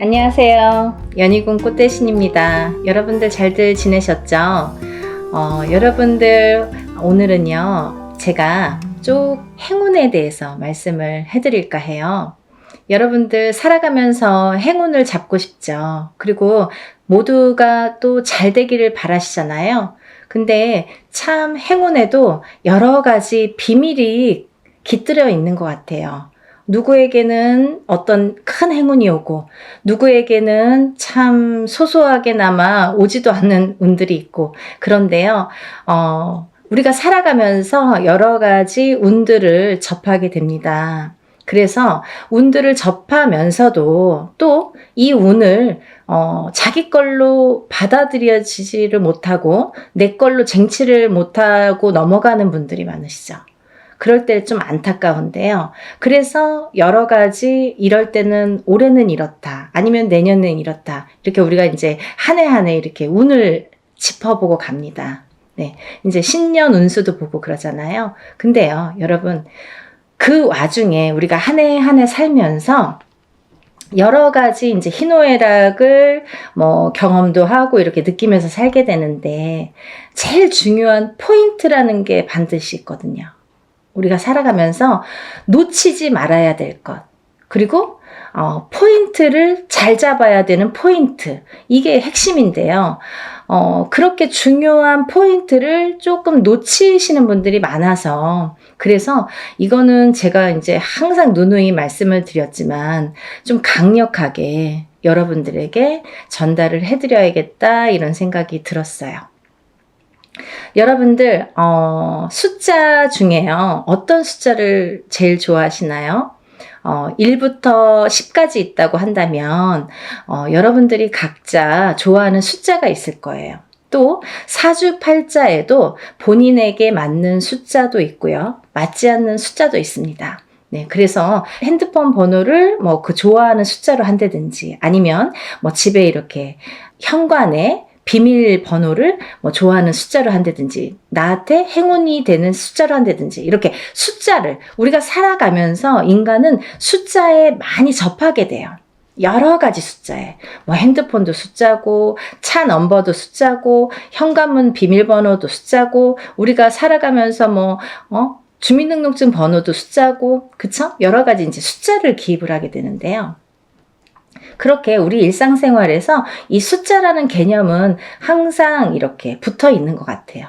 안녕하세요. 연희군 꽃대신입니다. 여러분들 잘들 지내셨죠? 여러분들 오늘은요 제가 쭉 행운에 대해서 말씀을 해드릴까 해요. 여러분들 살아가면서 행운을 잡고 싶죠. 그리고 모두가 또 잘 되기를 바라시잖아요. 근데 참 행운에도 여러 가지 비밀이 깃들여 있는 것 같아요. 누구에게는 어떤 큰 행운이 오고 누구에게는 참 소소하게나마 오지도 않는 운들이 있고 그런데요. 우리가 살아가면서 여러 가지 운들을 접하게 됩니다. 그래서 운들을 접하면서도 또 이 운을 자기 걸로 받아들여지지를 못하고 내 걸로 쟁취를 못하고 넘어가는 분들이 많으시죠. 그럴 때 좀 안타까운데요. 그래서 여러 가지 이럴 때는 올해는 이렇다. 아니면 내년은 이렇다. 이렇게 우리가 이제 한 해 한 해 이렇게 운을 짚어보고 갑니다. 네. 이제 신년 운수도 보고 그러잖아요. 근데요, 여러분, 그 와중에 우리가 한 해 한 해 살면서 여러 가지 이제 희노애락을 경험도 하고 이렇게 느끼면서 살게 되는데 제일 중요한 포인트라는 게 반드시 있거든요. 우리가 살아가면서 놓치지 말아야 될 것. 그리고 포인트를 잘 잡아야 되는 포인트. 이게 핵심인데요. 그렇게 중요한 포인트를 조금 놓치시는 분들이 많아서 그래서 이거는 제가 이제 항상 누누이 말씀을 드렸지만 좀 강력하게 여러분들에게 전달을 해드려야겠다 이런 생각이 들었어요. 여러분들 숫자 중에요. 어떤 숫자를 제일 좋아하시나요? 1부터 10까지 있다고 한다면 여러분들이 각자 좋아하는 숫자가 있을 거예요. 또 사주팔자에도 본인에게 맞는 숫자도 있고요. 맞지 않는 숫자도 있습니다. 네, 그래서 핸드폰 번호를 그 좋아하는 숫자로 한다든지 아니면 집에 이렇게 현관에 비밀번호를 좋아하는 숫자로 한다든지 나한테 행운이 되는 숫자로 한다든지 이렇게 숫자를 우리가 살아가면서 인간은 숫자에 많이 접하게 돼요. 여러 가지 숫자에 핸드폰도 숫자고 차 넘버도 숫자고 현관문 비밀번호도 숫자고 우리가 살아가면서 주민등록증 번호도 숫자고 그쵸? 여러 가지 이제 숫자를 기입을 하게 되는데요. 그렇게 우리 일상생활에서 이 숫자라는 개념은 항상 이렇게 붙어 있는 것 같아요.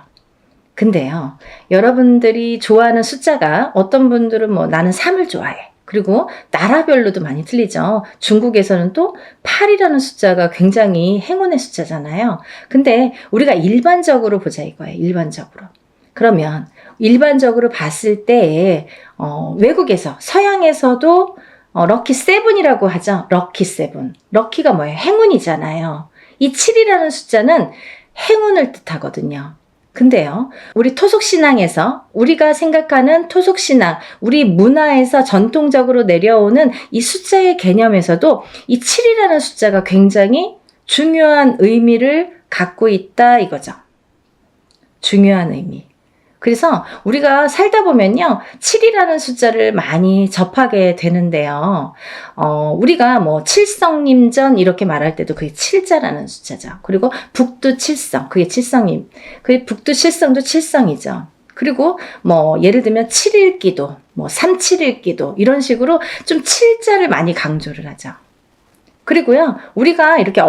근데요, 여러분들이 좋아하는 숫자가 어떤 분들은 나는 3을 좋아해. 그리고 나라별로도 많이 틀리죠. 중국에서는 또 8이라는 숫자가 굉장히 행운의 숫자잖아요. 근데 우리가 일반적으로 보자 이거예요. 일반적으로. 그러면 일반적으로 봤을 때 외국에서 서양에서도 럭키 세븐이라고 하죠. 럭키 세븐. 럭키가 뭐예요? 행운이잖아요. 이 7이라는 숫자는 행운을 뜻하거든요. 근데요, 우리 토속신앙에서 우리가 생각하는 토속신앙, 우리 문화에서 전통적으로 내려오는 이 숫자의 개념에서도 이 7이라는 숫자가 굉장히 중요한 의미를 갖고 있다 이거죠. 중요한 의미. 그래서 우리가 살다 보면요 7이라는 숫자를 많이 접하게 되는데요. 우리가 칠성님전 이렇게 말할 때도 그게 7자라는 숫자죠. 그리고 북두칠성 그게 칠성님. 그게 북두칠성도 칠성이죠. 그리고 예를 들면 7일기도 371기도 이런 식으로 좀 7자를 많이 강조를 하죠. 그리고요, 우리가 이렇게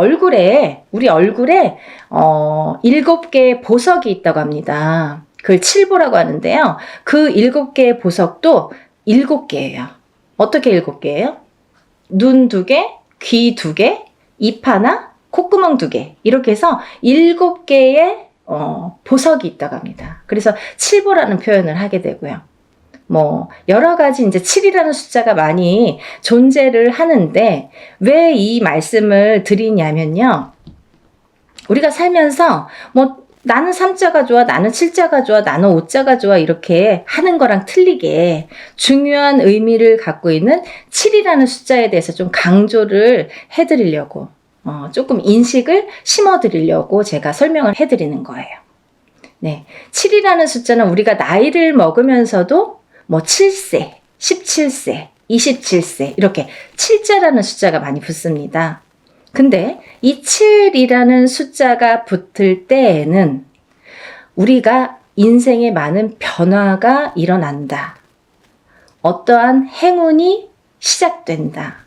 우리 얼굴에 7개의 보석이 있다고 합니다. 그걸 칠보라고 하는데요. 그 7개의 보석도 7개예요. 어떻게 7개예요? 눈 2개, 귀 2개, 입 하나, 콧구멍 2개. 이렇게 해서 7개의 보석이 있다고 합니다. 그래서 칠보라는 표현을 하게 되고요. 여러 가지 이제 7이라는 숫자가 많이 존재를 하는데 왜 이 말씀을 드리냐면요. 우리가 살면서 나는 3자가 좋아, 나는 7자가 좋아, 나는 5자가 좋아 이렇게 하는 거랑 틀리게 중요한 의미를 갖고 있는 7이라는 숫자에 대해서 좀 강조를 해드리려고 조금 인식을 심어드리려고 제가 설명을 해드리는 거예요. 네, 7이라는 숫자는 우리가 나이를 먹으면서도 7세, 17세, 27세 이렇게 7자라는 숫자가 많이 붙습니다. 근데 이 7이라는 숫자가 붙을 때에는 우리가 인생에 많은 변화가 일어난다. 어떠한 행운이 시작된다.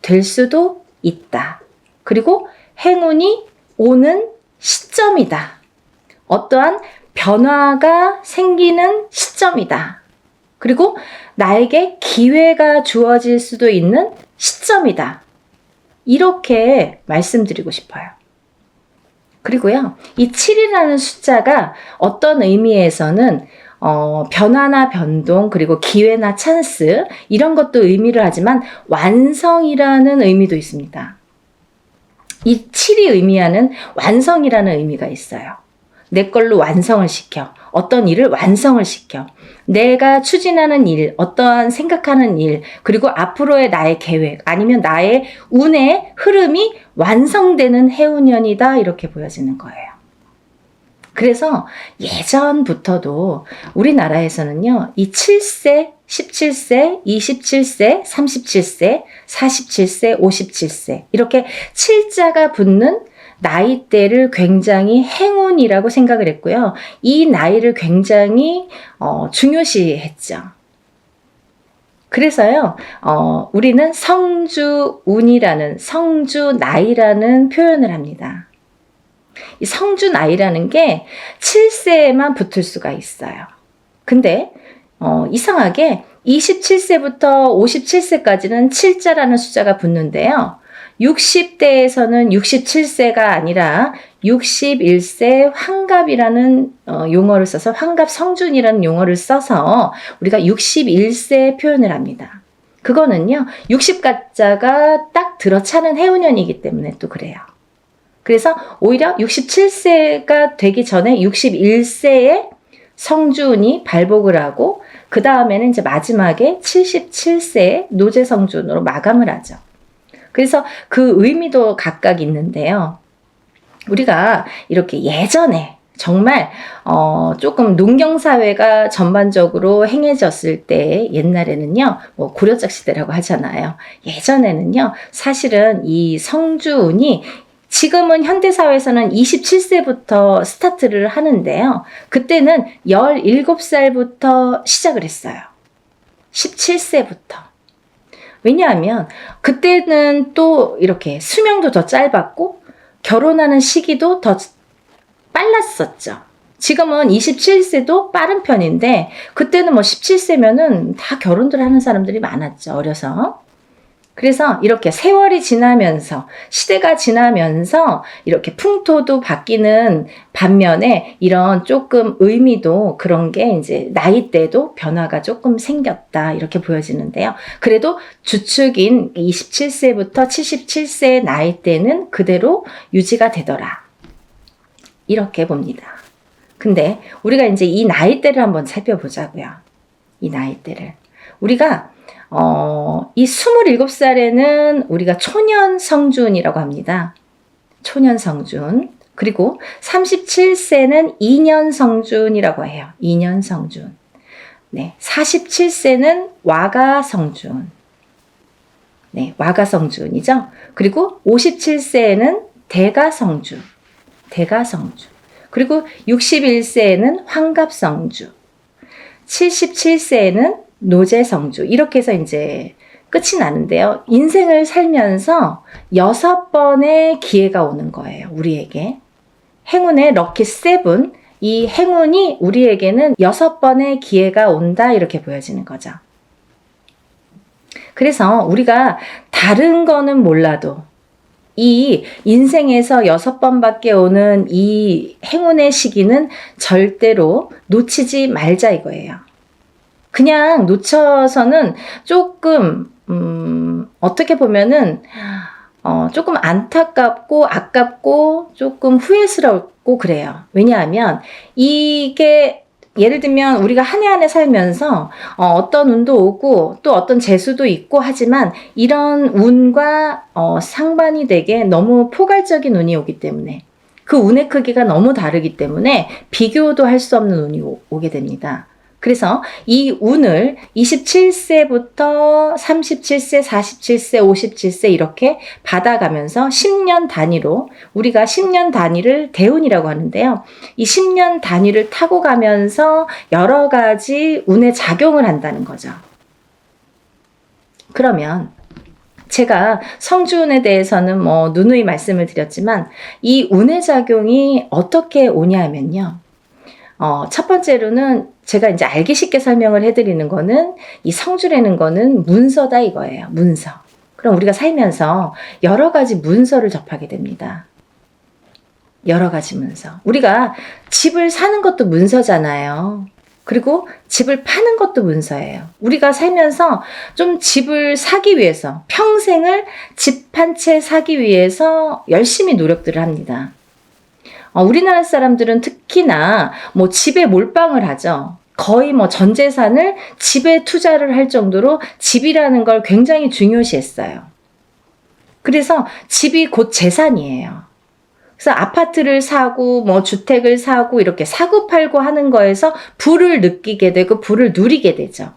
될 수도 있다. 그리고 행운이 오는 시점이다. 어떠한 변화가 생기는 시점이다. 그리고 나에게 기회가 주어질 수도 있는 시점이다. 이렇게 말씀드리고 싶어요. 그리고요, 이 7이라는 숫자가 어떤 의미에서는 변화나 변동, 그리고 기회나 찬스, 이런 것도 의미를 하지만 완성이라는 의미도 있습니다. 이 7이 의미하는 완성이라는 의미가 있어요. 내 걸로 완성을 시켜. 어떤 일을 완성을 시켜. 내가 추진하는 일, 어떠한 생각하는 일, 그리고 앞으로의 나의 계획, 아니면 나의 운의 흐름이 완성되는 해운년이다. 이렇게 보여지는 거예요. 그래서 예전부터도 우리나라에서는요, 이 7세, 17세, 27세, 37세, 47세, 57세, 이렇게 7자가 붙는 나이대를 굉장히 행운이라고 생각을 했고요. 이 나이를 굉장히 중요시했죠. 그래서요, 우리는 성주운이라는, 성주나이라는 표현을 합니다. 이 성주나이라는 게 7세에만 붙을 수가 있어요. 근데 이상하게 27세부터 57세까지는 7자라는 숫자가 붙는데요. 60대에서는 67세가 아니라 61세 환갑이라는 용어를 써서 환갑성준이라는 용어를 써서 우리가 61세 표현을 합니다. 그거는요, 60가짜가 딱 들어차는 해운년이기 때문에 또 그래요. 그래서 오히려 67세가 되기 전에 61세에 성준이 발복을 하고 그 다음에는 이제 마지막에 77세에 노제성준으로 마감을 하죠. 그래서 그 의미도 각각 있는데요. 우리가 이렇게 예전에 정말 조금 농경사회가 전반적으로 행해졌을 때 옛날에는요, 뭐 고려적 시대라고 하잖아요. 예전에는요, 사실은 이 성주운이 지금은 현대사회에서는 27세부터 스타트를 하는데요. 그때는 17살부터 시작을 했어요. 17세부터. 왜냐하면 그때는 또 이렇게 수명도 더 짧았고 결혼하는 시기도 더 빨랐었죠. 지금은 27세도 빠른 편인데 그때는 뭐 17세면은 다 결혼들 하는 사람들이 많았죠. 어려서. 그래서 이렇게 세월이 지나면서 시대가 지나면서 이렇게 풍토도 바뀌는 반면에 이런 조금 의미도 그런 게 이제 나이대도 변화가 조금 생겼다 이렇게 보여지는데요. 그래도 주축인 27세부터 77세의 나이대는 그대로 유지가 되더라. 이렇게 봅니다. 근데 우리가 이제 이 나이대를 한번 살펴보자고요. 이 나이대를. 우리가 이 27살에는 우리가 초년성준이라고 합니다. 초년성준. 그리고 37세는 2년성준이라고 해요. 2년성준. 네, 47세는 와가성준. 네, 와가성준이죠. 그리고 57세에는 대가성준. 대가성준. 그리고 61세에는 환갑성준. 77세에는 노제성주. 이렇게 해서 이제 끝이 나는데요. 인생을 살면서 6번의 기회가 오는 거예요. 우리에게. 행운의 럭키 7. 이 행운이 우리에게는 6번의 기회가 온다. 이렇게 보여지는 거죠. 그래서 우리가 다른 거는 몰라도 이 인생에서 6번밖에 오는 이 행운의 시기는 절대로 놓치지 말자 이거예요. 그냥 놓쳐서는 조금 어떻게 보면은 조금 안타깝고 아깝고 조금 후회스럽고 그래요. 왜냐하면 이게 예를 들면 우리가 한 해 한 해 살면서 어떤 운도 오고 또 어떤 재수도 있고 하지만 이런 운과 상반이 되게 너무 포괄적인 운이 오기 때문에 그 운의 크기가 너무 다르기 때문에 비교도 할 수 없는 운이 오게 됩니다. 그래서 이 운을 27세부터 37세, 47세, 57세 이렇게 받아가면서 10년 단위로 우리가 10년 단위를 대운이라고 하는데요. 이 10년 단위를 타고 가면서 여러 가지 운에 작용을 한다는 거죠. 그러면 제가 성주운에 대해서는 누누이 말씀을 드렸지만 이 운의 작용이 어떻게 오냐면요. 첫 번째로는 제가 이제 알기 쉽게 설명을 해드리는 거는 이 성주라는 거는 문서다 이거예요. 문서. 그럼 우리가 살면서 여러 가지 문서를 접하게 됩니다. 여러 가지 문서. 우리가 집을 사는 것도 문서잖아요. 그리고 집을 파는 것도 문서예요. 우리가 살면서 좀 집을 사기 위해서 평생을 집 한 채 사기 위해서 열심히 노력들을 합니다. 우리나라 사람들은 특히나 집에 몰빵을 하죠. 거의 전 재산을 집에 투자를 할 정도로 집이라는 걸 굉장히 중요시했어요. 그래서 집이 곧 재산이에요. 그래서 아파트를 사고 주택을 사고 이렇게 사고 팔고 하는 거에서 부를 느끼게 되고 부를 누리게 되죠.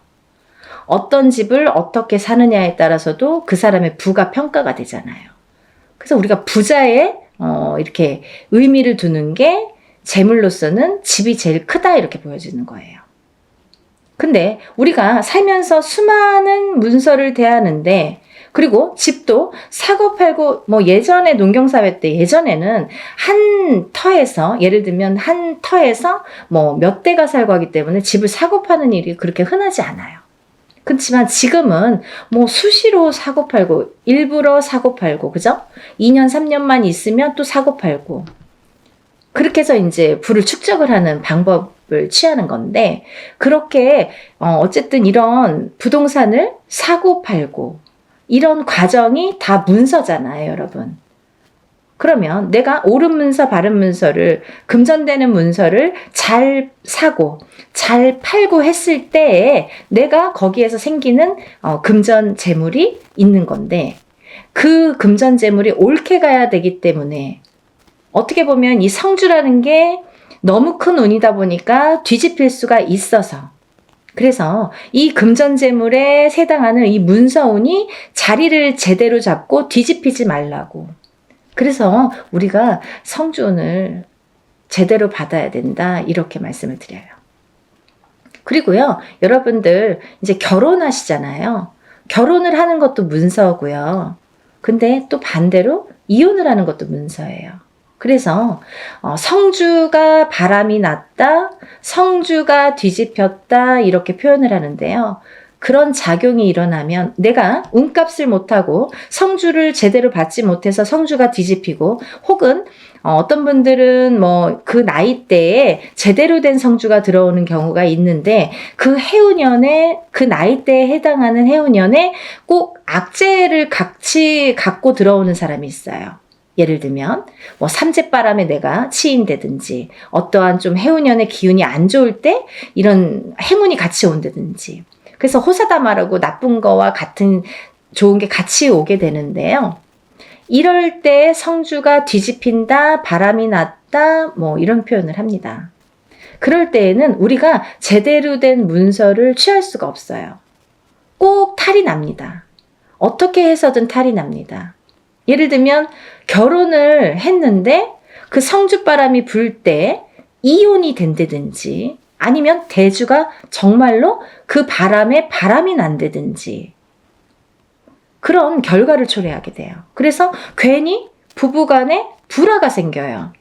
어떤 집을 어떻게 사느냐에 따라서도 그 사람의 부가 평가가 되잖아요. 그래서 우리가 부자의 이렇게 의미를 두는 게 재물로서는 집이 제일 크다 이렇게 보여지는 거예요. 근데 우리가 살면서 수많은 문서를 대하는데 그리고 집도 사고 팔고 예전에 농경사회 때 예전에는 한 터에서 예를 들면 한 터에서 몇 대가 살고 하기 때문에 집을 사고 파는 일이 그렇게 흔하지 않아요. 그렇지만 지금은 수시로 사고 팔고 일부러 사고 팔고 그죠? 2년 3년만 있으면 또 사고 팔고 그렇게 해서 이제 부를 축적을 하는 방법을 취하는 건데 그렇게 어쨌든 이런 부동산을 사고 팔고 이런 과정이 다 문서잖아요, 여러분. 그러면 내가 옳은 문서, 바른 문서를 금전되는 문서를 잘 사고 잘 팔고 했을 때에 내가 거기에서 생기는 금전 재물이 있는 건데 그 금전 재물이 옳게 가야 되기 때문에 어떻게 보면 이 성주라는 게 너무 큰 운이다 보니까 뒤집힐 수가 있어서 그래서 이 금전재물에 해당하는 이 문서운이 자리를 제대로 잡고 뒤집히지 말라고. 그래서 우리가 성주운을 제대로 받아야 된다 이렇게 말씀을 드려요. 그리고요, 여러분들 이제 결혼하시잖아요. 결혼을 하는 것도 문서고요. 근데 또 반대로 이혼을 하는 것도 문서예요. 그래서 성주가 바람이 났다, 성주가 뒤집혔다 이렇게 표현을 하는데요. 그런 작용이 일어나면 내가 운값을 못하고 성주를 제대로 받지 못해서 성주가 뒤집히고 혹은 어떤 분들은 그 나이대에 제대로 된 성주가 들어오는 경우가 있는데 그 해운년에 그 나이대에 해당하는 해운년에 꼭 악재를 같이 갖고 들어오는 사람이 있어요. 예를 들면 삼재바람에 내가 치인다든지 어떠한 좀 해운년의 기운이 안 좋을 때 이런 행운이 같이 온다든지 그래서 호사다마라고 나쁜 거와 같은 좋은 게 같이 오게 되는데요. 이럴 때 성주가 뒤집힌다, 바람이 났다 이런 표현을 합니다. 그럴 때에는 우리가 제대로 된 문서를 취할 수가 없어요. 꼭 탈이 납니다. 어떻게 해서든 탈이 납니다. 예를 들면 결혼을 했는데 그 성주바람이 불 때 이혼이 된다든지 아니면 대주가 정말로 그 바람에 바람이 난다든지 그런 결과를 초래하게 돼요. 그래서 괜히 부부간에 불화가 생겨요.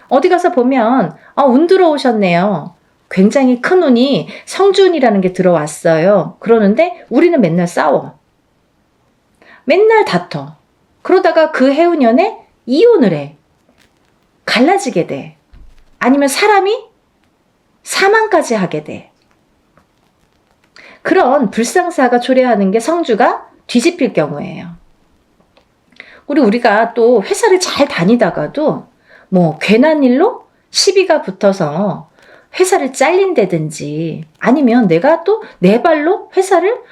어디 가서 보면 운 들어오셨네요. 굉장히 큰 운이 성주운이라는 게 들어왔어요. 그러는데 우리는 맨날 싸워. 맨날 다퉈. 그러다가 그 해운년에 이혼을 해. 갈라지게 돼. 아니면 사람이 사망까지 하게 돼. 그런 불상사가 초래하는 게 성주가 뒤집힐 경우예요. 우리가 또 회사를 잘 다니다가도 괜한 일로 시비가 붙어서 회사를 잘린다든지 아니면 내가 또 내 발로 회사를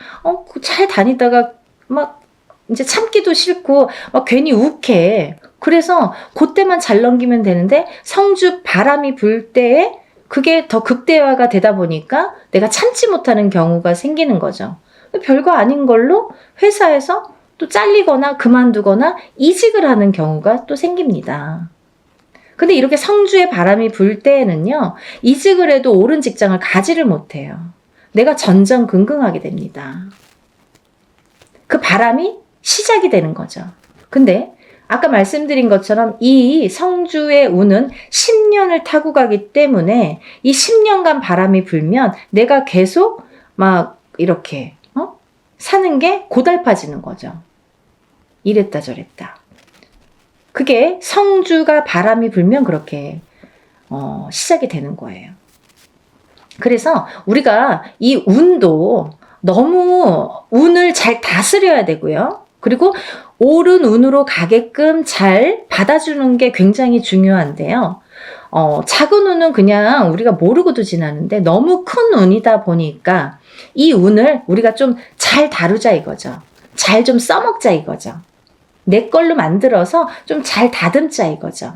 잘 다니다가 이제 참기도 싫고 괜히 욱해. 그래서 그때만 잘 넘기면 되는데 성주 바람이 불 때에 그게 더 극대화가 되다 보니까 내가 참지 못하는 경우가 생기는 거죠. 별거 아닌 걸로 회사에서 또 잘리거나 그만두거나 이직을 하는 경우가 또 생깁니다. 근데 이렇게 성주의 바람이 불 때에는요, 이직을 해도 옳은 직장을 가지를 못해요. 내가 전전긍긍하게 됩니다. 그 바람이 시작이 되는 거죠. 근데 아까 말씀드린 것처럼 이 성주의 운은 10년을 타고 가기 때문에 이 10년간 바람이 불면 내가 계속 막 이렇게 사는 게 고달파지는 거죠. 이랬다 저랬다. 그게 성주가 바람이 불면 그렇게 시작이 되는 거예요. 그래서 우리가 이 운도 너무 운을 잘 다스려야 되고요. 그리고 옳은 운으로 가게끔 잘 받아주는 게 굉장히 중요한데요. 작은 운은 그냥 우리가 모르고도 지나는데 너무 큰 운이다 보니까 이 운을 우리가 좀 잘 다루자 이거죠. 잘 좀 써먹자 이거죠. 내 걸로 만들어서 좀 잘 다듬자 이거죠.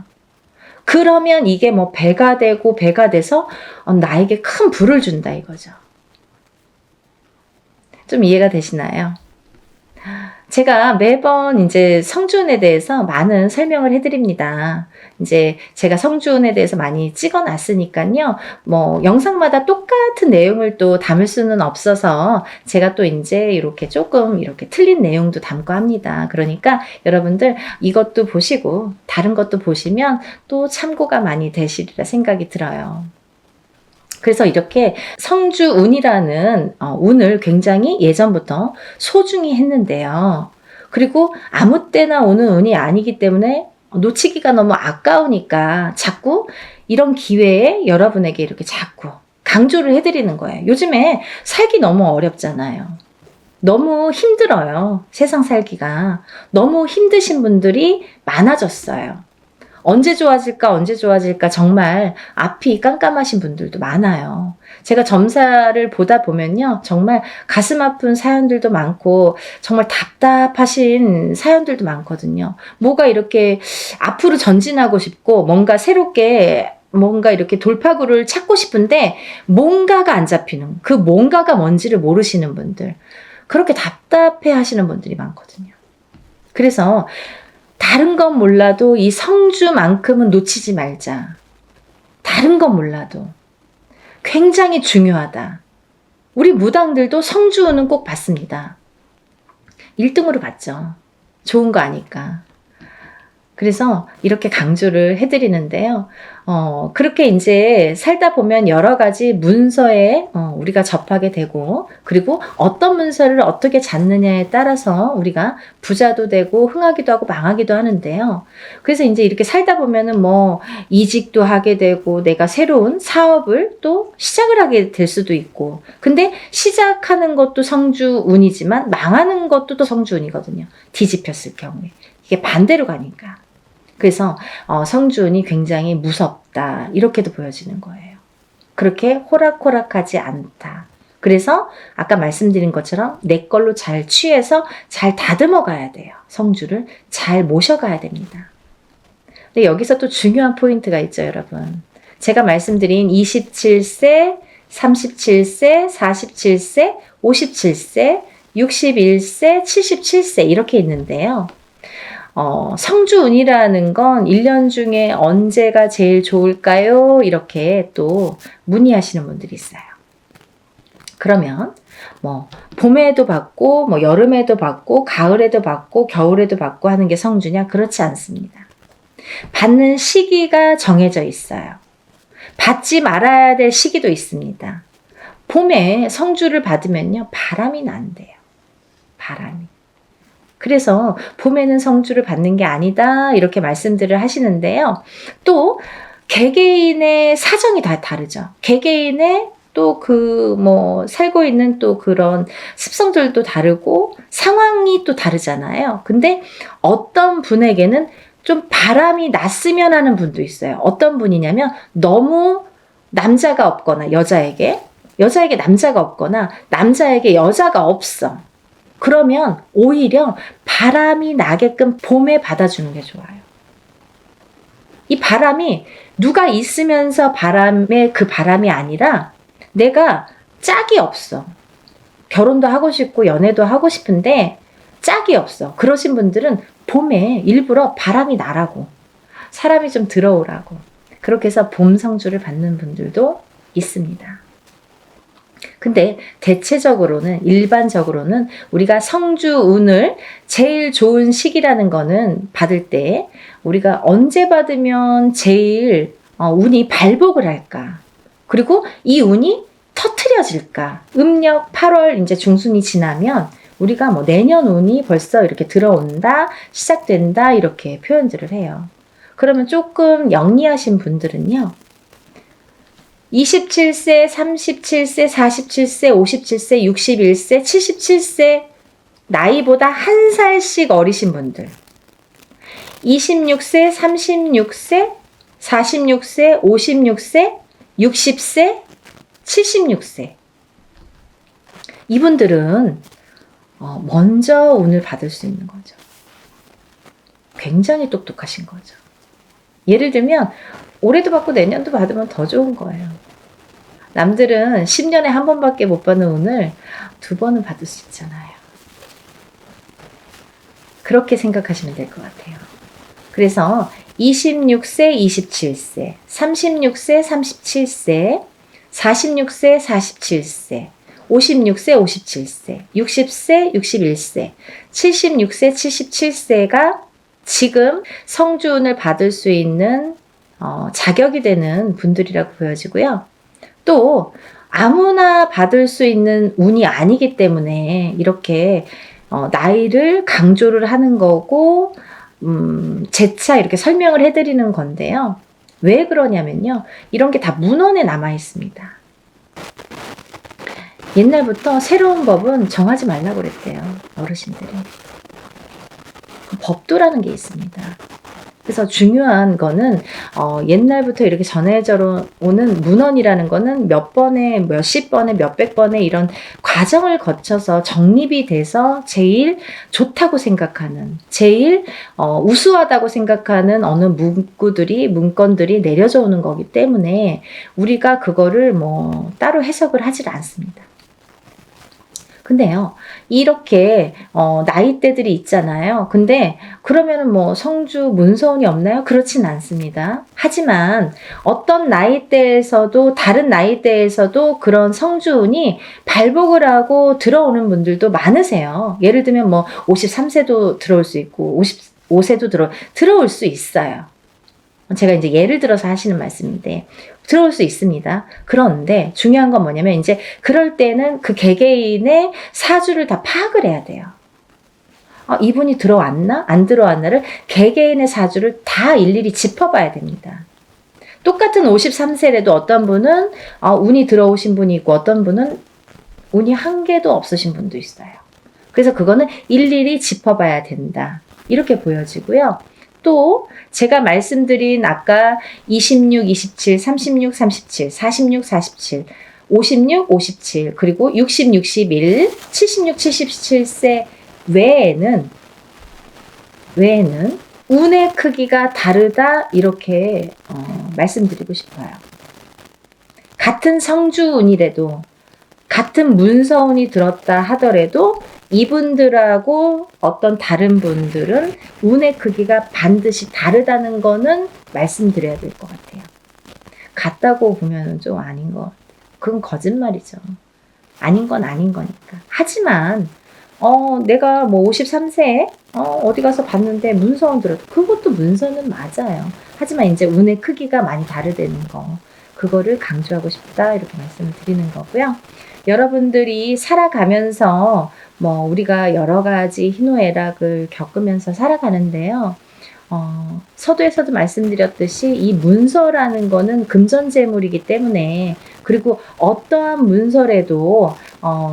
그러면 이게 뭐 배가 되고 배가 돼서 나에게 큰 부를 준다 이거죠. 좀 이해가 되시나요? 제가 매번 이제 성주운에 대해서 많은 설명을 해드립니다. 이제 제가 성주운에 대해서 많이 찍어놨으니까요. 뭐 영상마다 똑같은 내용을 또 담을 수는 없어서 제가 또 이제 이렇게 조금 이렇게 틀린 내용도 담고 합니다. 그러니까 여러분들 이것도 보시고 다른 것도 보시면 또 참고가 많이 되시리라 생각이 들어요. 그래서 이렇게 성주운이라는 운을 굉장히 예전부터 소중히 했는데요. 그리고 아무 때나 오는 운이 아니기 때문에 놓치기가 너무 아까우니까 자꾸 이런 기회에 여러분에게 이렇게 자꾸 강조를 해드리는 거예요. 요즘에 살기 너무 어렵잖아요. 너무 힘들어요. 세상 살기가. 너무 힘드신 분들이 많아졌어요. 언제 좋아질까 정말 앞이 깜깜하신 분들도 많아요. 제가 점사를 보다 보면요. 정말 가슴 아픈 사연들도 많고 정말 답답하신 사연들도 많거든요. 뭐가 이렇게 앞으로 전진하고 싶고 뭔가 새롭게 뭔가 이렇게 돌파구를 찾고 싶은데 뭔가가 안 잡히는 그 뭔가가 뭔지를 모르시는 분들 그렇게 답답해 하시는 분들이 많거든요. 그래서 다른 건 몰라도 이 성주만큼은 놓치지 말자. 다른 건 몰라도 굉장히 중요하다. 우리 무당들도 성주운은 꼭 받습니다. 1등으로 받죠. 좋은 거 아니까. 그래서 이렇게 강조를 해드리는데요. 그렇게 이제 살다 보면 여러 가지 문서에 우리가 접하게 되고, 그리고 어떤 문서를 어떻게 잡느냐에 따라서 우리가 부자도 되고, 흥하기도 하고, 망하기도 하는데요. 그래서 이제 이렇게 살다 보면은 뭐, 이직도 하게 되고, 내가 새로운 사업을 또 시작을 하게 될 수도 있고, 근데 시작하는 것도 성주운이지만, 망하는 것도 또 성주운이거든요. 뒤집혔을 경우에. 이게 반대로 가니까. 그래서 성주운이 굉장히 무섭다 이렇게도 보여지는 거예요. 그렇게 호락호락하지 않다. 그래서 아까 말씀드린 것처럼 내 걸로 잘 취해서 잘 다듬어 가야 돼요. 성주를 잘 모셔가야 됩니다. 근데 여기서 또 중요한 포인트가 있죠, 여러분. 제가 말씀드린 27세, 37세, 47세, 57세, 61세, 77세 이렇게 있는데요. 성주운이라는 건 1년 중에 언제가 제일 좋을까요? 이렇게 또 문의하시는 분들이 있어요. 그러면 뭐 봄에도 받고 뭐 여름에도 받고 가을에도 받고 겨울에도 받고 하는 게 성주냐? 그렇지 않습니다. 받는 시기가 정해져 있어요. 받지 말아야 될 시기도 있습니다. 봄에 성주를 받으면요. 바람이 난대요. 바람이. 그래서 봄에는 성주를 받는 게 아니다 이렇게 말씀들을 하시는데요. 또 개개인의 사정이 다 다르죠. 개개인의 또 그 뭐 살고 있는 또 그런 습성들도 다르고 상황이 또 다르잖아요. 근데 어떤 분에게는 좀 바람이 났으면 하는 분도 있어요. 어떤 분이냐면 너무 남자가 없거나 여자에게 남자가 없거나 남자에게 여자가 없어. 그러면 오히려 바람이 나게끔 봄에 받아주는 게 좋아요. 이 바람이 누가 있으면서 바람의 그 바람이 아니라 내가 짝이 없어. 결혼도 하고 싶고 연애도 하고 싶은데 짝이 없어. 그러신 분들은 봄에 일부러 바람이 나라고, 사람이 좀 들어오라고, 그렇게 해서 봄 성주를 받는 분들도 있습니다. 근데 대체적으로는, 일반적으로는 우리가 성주운을 제일 좋은 시기라는 거는 받을 때 우리가 언제 받으면 제일 운이 발복을 할까? 그리고 이 운이 터트려질까? 음력 8월 이제 중순이 지나면 우리가 뭐 내년 운이 벌써 이렇게 들어온다, 시작된다, 이렇게 표현들을 해요. 그러면 조금 영리하신 분들은요, 27세, 37세, 47세, 57세, 61세, 77세 나이보다 한 살씩 어리신 분들, 26세, 36세, 46세, 56세, 60세, 76세 이분들은 먼저 운을 받을 수 있는 거죠. 굉장히 똑똑하신 거죠. 예를 들면 올해도 받고 내년도 받으면 더 좋은 거예요. 남들은 10년에 한 번밖에 못 받는 운을 2번은 받을 수 있잖아요. 그렇게 생각하시면 될 것 같아요. 그래서 26세, 27세, 36세, 37세, 46세, 47세, 56세, 57세, 60세, 61세, 76세, 77세가 지금 성주운을 받을 수 있는 자격이 되는 분들이라고 보여지고요. 또 아무나 받을 수 있는 운이 아니기 때문에 이렇게 나이를 강조를 하는 거고 재차 이렇게 설명을 해드리는 건데요. 왜 그러냐면요, 이런 게 다 문헌에 남아 있습니다. 옛날부터 새로운 법은 정하지 말라고 그랬대요, 어르신들이. 법도라는 게 있습니다. 그래서 중요한 거는 옛날부터 이렇게 전해져 오는 문헌이라는 거는 몇 번에, 몇십 번에, 몇백 번에 이런 과정을 거쳐서 정립이 돼서 제일 좋다고 생각하는, 제일 우수하다고 생각하는 어느 문건들이 내려져 오는 거기 때문에 우리가 그거를 뭐 따로 해석을 하질 않습니다. 근데요, 이렇게 나이대들이 있잖아요. 근데 그러면은 뭐 성주 문서운이 없나요? 그렇진 않습니다. 하지만 어떤 나이대에서도, 다른 나이대에서도 그런 성주운이 발복을 하고 들어오는 분들도 많으세요. 예를 들면 뭐 53세도 들어올 수 있고 55세도 들어올 수 있어요. 제가 이제 예를 들어서 하시는 말씀인데 들어올 수 있습니다. 그런데 중요한 건 뭐냐면 이제 그럴 때는 그 개개인의 사주를 다 파악을 해야 돼요. 이분이 들어왔나? 안 들어왔나를 개개인의 사주를 다 일일이 짚어봐야 됩니다. 똑같은 53세라도 어떤 분은 운이 들어오신 분이 있고 어떤 분은 운이 한 개도 없으신 분도 있어요. 그래서 그거는 일일이 짚어봐야 된다, 이렇게 보여지고요. 또 제가 말씀드린 아까 26, 27, 36, 37, 46, 47, 56, 57, 그리고 60, 61, 76, 77세 외에는 운의 크기가 다르다, 이렇게 말씀드리고 싶어요. 같은 성주운이라도, 같은 문서운이 들었다 하더라도 이분들하고 어떤 다른 분들은 운의 크기가 반드시 다르다는 거는 말씀드려야 될 것 같아요. 같다고 보면 좀 아닌 것 같아요. 그건 거짓말이죠. 아닌 건 아닌 거니까. 하지만 내가 뭐 53세에 어디 가서 봤는데 문서운 들어도 그것도 문서는 맞아요. 하지만 이제 운의 크기가 많이 다르다는 거, 그거를 강조하고 싶다, 이렇게 말씀을 드리는 거고요. 여러분들이 살아가면서 뭐 우리가 여러 가지 희노애락을 겪으면서 살아가는데요. 서두에서도 말씀드렸듯이 이 문서라는 거는 금전재물이기 때문에, 그리고 어떠한 문서라도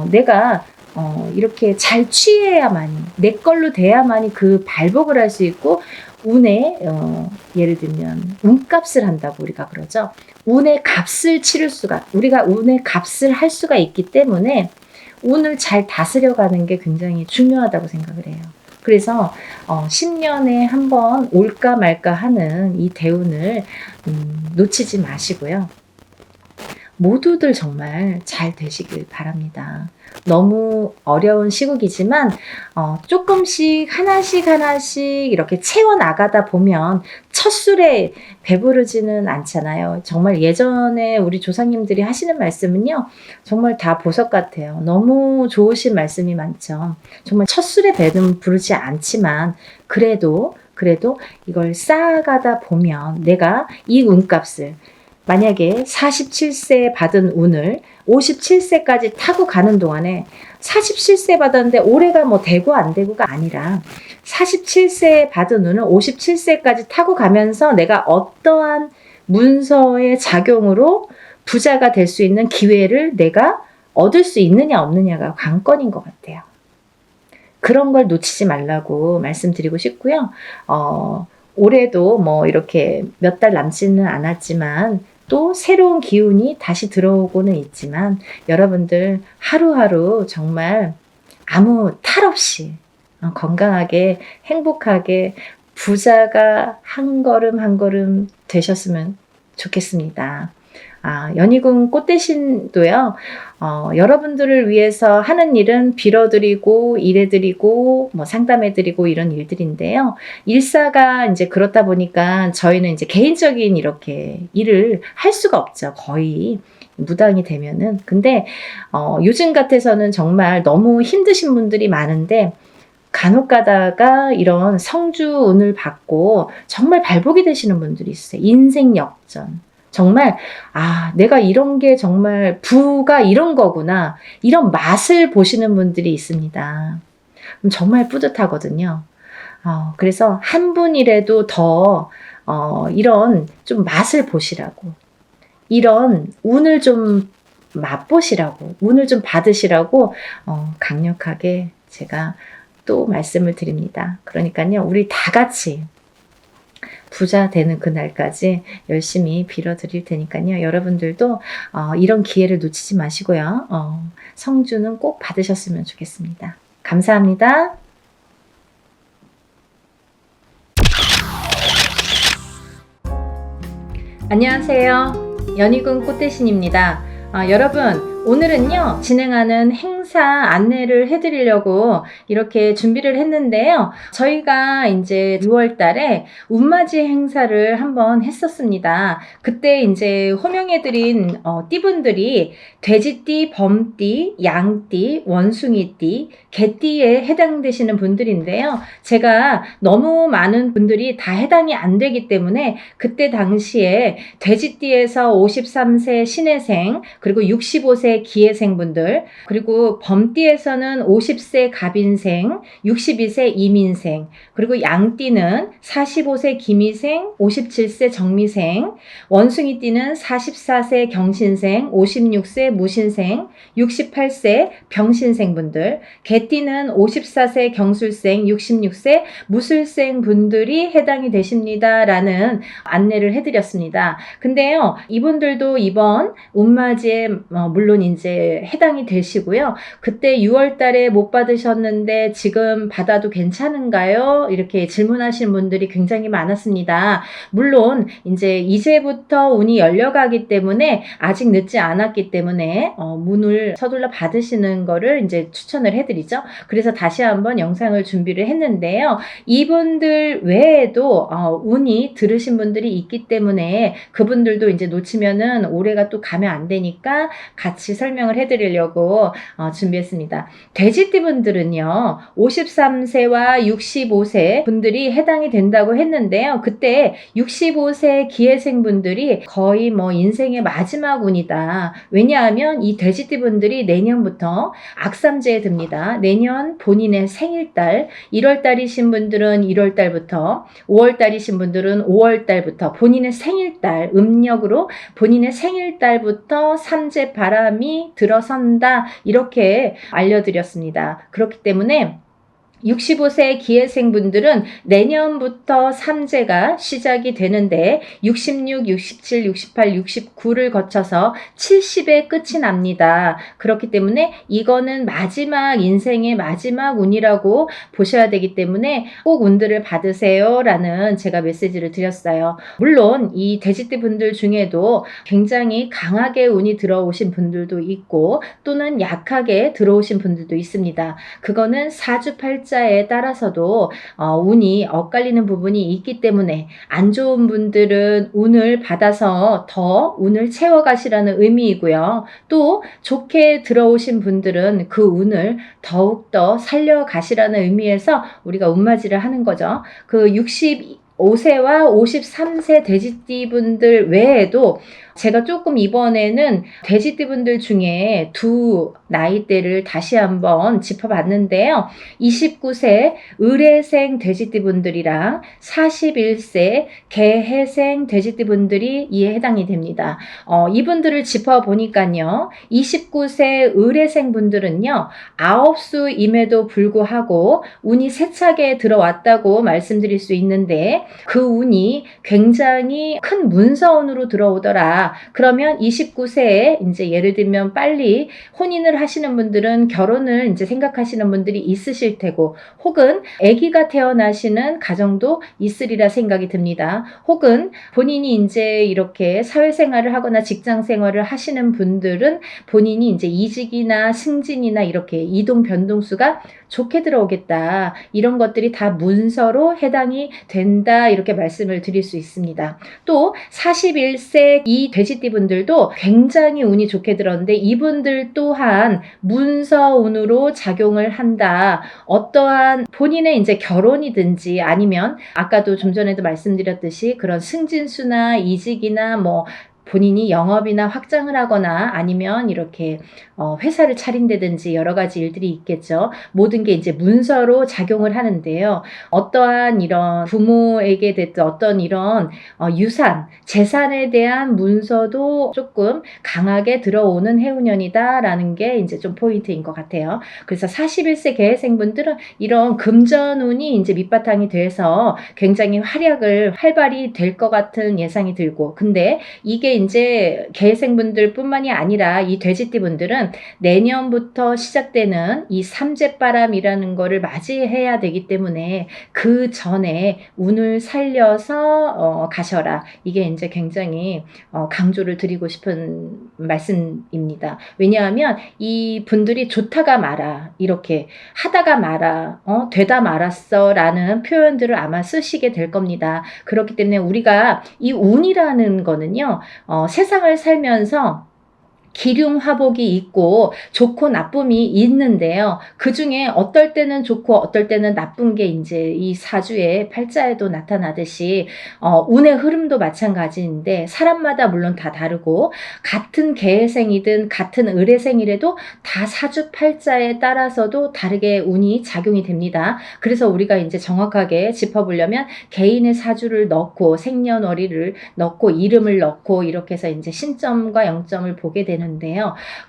내가 이렇게 잘 취해야만이, 내 걸로 돼야만이 그 발복을 할 수 있고, 운에 예를 들면 운값을 한다고 우리가 그러죠. 운의 값을 치를 수가, 우리가 운의 값을 할 수가 있기 때문에 운을 잘 다스려가는 게 굉장히 중요하다고 생각을 해요. 그래서 10년에 한 번 올까 말까 하는 이 대운을 놓치지 마시고요. 모두들 정말 잘 되시길 바랍니다. 너무 어려운 시국이지만 조금씩 하나씩 이렇게 채워나가다 보면 첫 술에 배부르지는 않잖아요. 정말 예전에 우리 조상님들이 하시는 말씀은요, 정말 다 보석 같아요. 너무 좋으신 말씀이 많죠. 정말 첫 술에 배는 부르지 않지만 그래도 이걸 쌓아가다 보면 내가 이 운값을, 만약에 47세 받은 운을 57세까지 타고 가는 동안에, 47세 받았는데 올해가 뭐 되고 안 되고가 아니라 47세 받은 운을 57세까지 타고 가면서 내가 어떠한 문서의 작용으로 부자가 될 수 있는 기회를 내가 얻을 수 있느냐 없느냐가 관건인 것 같아요. 그런 걸 놓치지 말라고 말씀드리고 싶고요. 올해도 뭐 이렇게 몇 달 남지는 않았지만 또 새로운 기운이 다시 들어오고는 있지만 여러분들 하루하루 정말 아무 탈 없이 건강하게 행복하게 부자가 한 걸음 한 걸음 되셨으면 좋겠습니다. 연희궁 꽃대신도요, 여러분들을 위해서 하는 일은 빌어드리고, 일해드리고, 뭐 상담해드리고 이런 일들인데요. 일사가 이제 그렇다 보니까 저희는 이제 개인적인 이렇게 일을 할 수가 없죠. 거의 무당이 되면은. 근데, 요즘 같아서는 정말 너무 힘드신 분들이 많은데, 간혹 가다가 이런 성주운을 받고 정말 발복이 되시는 분들이 있어요. 인생 역전. 정말 내가 이런 게 정말 부가 이런 거구나, 이런 맛을 보시는 분들이 있습니다. 정말 뿌듯하거든요. 그래서 한 분이라도 더 이런 좀 맛을 보시라고, 이런 운을 좀 맛보시라고, 운을 좀 받으시라고 강력하게 제가 또 말씀을 드립니다. 그러니까요, 우리 다 같이 부자 되는 그날까지 열심히 빌어드릴 테니까요. 여러분들도 이런 기회를 놓치지 마시고요. 성주는 꼭 받으셨으면 좋겠습니다. 감사합니다. 안녕하세요. 연희궁 꽃대신입니다. 여러분, 오늘은요, 진행하는 행사 안내를 해드리려고 이렇게 준비를 했는데요. 저희가 이제 6월 달에 운맞이 행사를 한번 했었습니다. 그때 이제 호명해드린 띠분들이 돼지띠, 범띠, 양띠, 원숭이띠, 개띠에 해당되시는 분들인데요. 제가 너무 많은 분들이 다 해당이 안 되기 때문에 그때 당시에 돼지띠에서 53세 신해생, 그리고 65세 기해생분들, 그리고 범띠에서는 50세 갑인생, 62세 이민생, 그리고 양띠는 45세 기미생, 57세 정미생, 원숭이띠는 44세 경신생, 56세 무신생, 68세 병신생분들, 개띠는 54세 경술생, 66세 무술생 분들이 해당이 되십니다 라는 안내를 해드렸습니다. 근데요, 이분들도 이번 운맞이에 물론 이제 해당이 되시고요. 그때 6월 달에 못 받으셨는데 지금 받아도 괜찮은가요? 이렇게 질문하시는 분들이 굉장히 많았습니다. 물론 이제부터 운이 열려가기 때문에 아직 늦지 않았기 때문에 문을 서둘러 받으시는 거를 이제 추천을 해드리죠. 그래서 다시 한번 영상을 준비를 했는데요. 이분들 외에도 운이 들으신 분들이 있기 때문에 그분들도 이제 놓치면은 올해가 또 가면 안 되니까 같이 설명을 해드리려고 준비했습니다. 돼지띠 분들은요, 53세와 65세 분들이 해당이 된다고 했는데요. 그때 65세 기해생 분들이 거의 뭐 인생의 마지막 운이다. 왜냐하면 이 돼지띠 분들이 내년부터 악삼재에 듭니다. 내년 본인의 생일달, 1월달이신 분들은 1월달부터, 5월달이신 분들은 5월달부터 본인의 생일달, 음력으로 본인의 생일달부터 삼재 바람이 들어선다, 이렇게 알려드렸습니다. 그렇기 때문에 65세 기회생분들은 내년부터 삼재가 시작이 되는데 66, 67, 68, 69를 거쳐서 70에 끝이 납니다. 그렇기 때문에 이거는 마지막 인생의 마지막 운이라고 보셔야 되기 때문에 꼭 운들을 받으세요 라는 제가 메시지를 드렸어요. 물론 이 돼지띠 분들 중에도 굉장히 강하게 운이 들어오신 분들도 있고 또는 약하게 들어오신 분들도 있습니다. 그거는 사주팔자에 따라서도 운이 엇갈리는 부분이 있기 때문에 안 좋은 분들은 운을 받아서 더 운을 채워가시라는 의미이고요. 또 좋게 들어오신 분들은 그 운을 더욱더 살려가시라는 의미에서 우리가 운맞이를 하는 거죠. 그 65세와 53세 돼지띠 분들 외에도 제가 조금 이번에는 돼지띠 분들 중에 두 나이대를 다시 한번 짚어봤는데요. 29세 을해생 돼지띠 분들이랑 41세 개해생 돼지띠 분들이 이에 해당이 됩니다. 이분들을 짚어보니까요. 29세 을해생 분들은요. 아홉수임에도 불구하고 운이 세차게 들어왔다고 말씀드릴 수 있는데 그 운이 굉장히 큰 문서운으로 들어오더라. 그러면 29세에 이제 예를 들면 빨리 혼인을 하시는 분들은 결혼을 이제 생각하시는 분들이 있으실 테고 혹은 아기가 태어나시는 가정도 있으리라 생각이 듭니다. 혹은 본인이 이제 이렇게 사회생활을 하거나 직장생활을 하시는 분들은 본인이 이제 이직이나 승진이나 이렇게 이동 변동수가 좋게 들어오겠다. 이런 것들이 다 문서로 해당이 된다. 이렇게 말씀을 드릴 수 있습니다. 또 41세 이 돼지띠 분들도 굉장히 운이 좋게 들었는데 이분들 또한 문서운으로 작용을 한다. 어떠한 본인의 이제 결혼이든지 아니면 아까도 좀 전에도 말씀드렸듯이 그런 승진수나 이직이나 뭐 본인이 영업이나 확장을 하거나 아니면 이렇게 회사를 차린다든지 여러 가지 일들이 있겠죠. 모든 게 이제 문서로 작용을 하는데요. 어떠한 이런 부모에게 됐든 어떤 이런 유산, 재산에 대한 문서도 조금 강하게 들어오는 해운년이다라는 게 이제 좀 포인트인 것 같아요. 그래서 41세 개해생분들은 이런 금전운이 이제 밑바탕이 돼서 굉장히 활발히 될 것 같은 예상이 들고 근데 이게 이제 개해생분들 뿐만이 아니라 이 돼지띠 분들은 내년부터 시작되는 이 삼재바람이라는 거를 맞이해야 되기 때문에 그 전에 운을 살려서 가셔라. 이게 이제 굉장히 강조를 드리고 싶은 말씀입니다. 왜냐하면 이 분들이 좋다가 말아 이렇게 하다가 말아 되다 말았어 라는 표현들을 아마 쓰시게 될 겁니다. 그렇기 때문에 우리가 이 운이라는 거는요. 세상을 살면서 기륭화복이 있고 좋고 나쁨이 있는데요. 그 중에 어떨 때는 좋고 어떨 때는 나쁜 게 이제 이 사주의 팔자에도 나타나듯이 운의 흐름도 마찬가지인데 사람마다 물론 다 다르고 같은 개해생이든 같은 을해생이라도 다 사주 팔자에 따라서도 다르게 운이 작용이 됩니다. 그래서 우리가 이제 정확하게 짚어보려면 개인의 사주를 넣고 생년월일을 넣고 이름을 넣고 이렇게 해서 이제 신점과 영점을 보게 되는데요.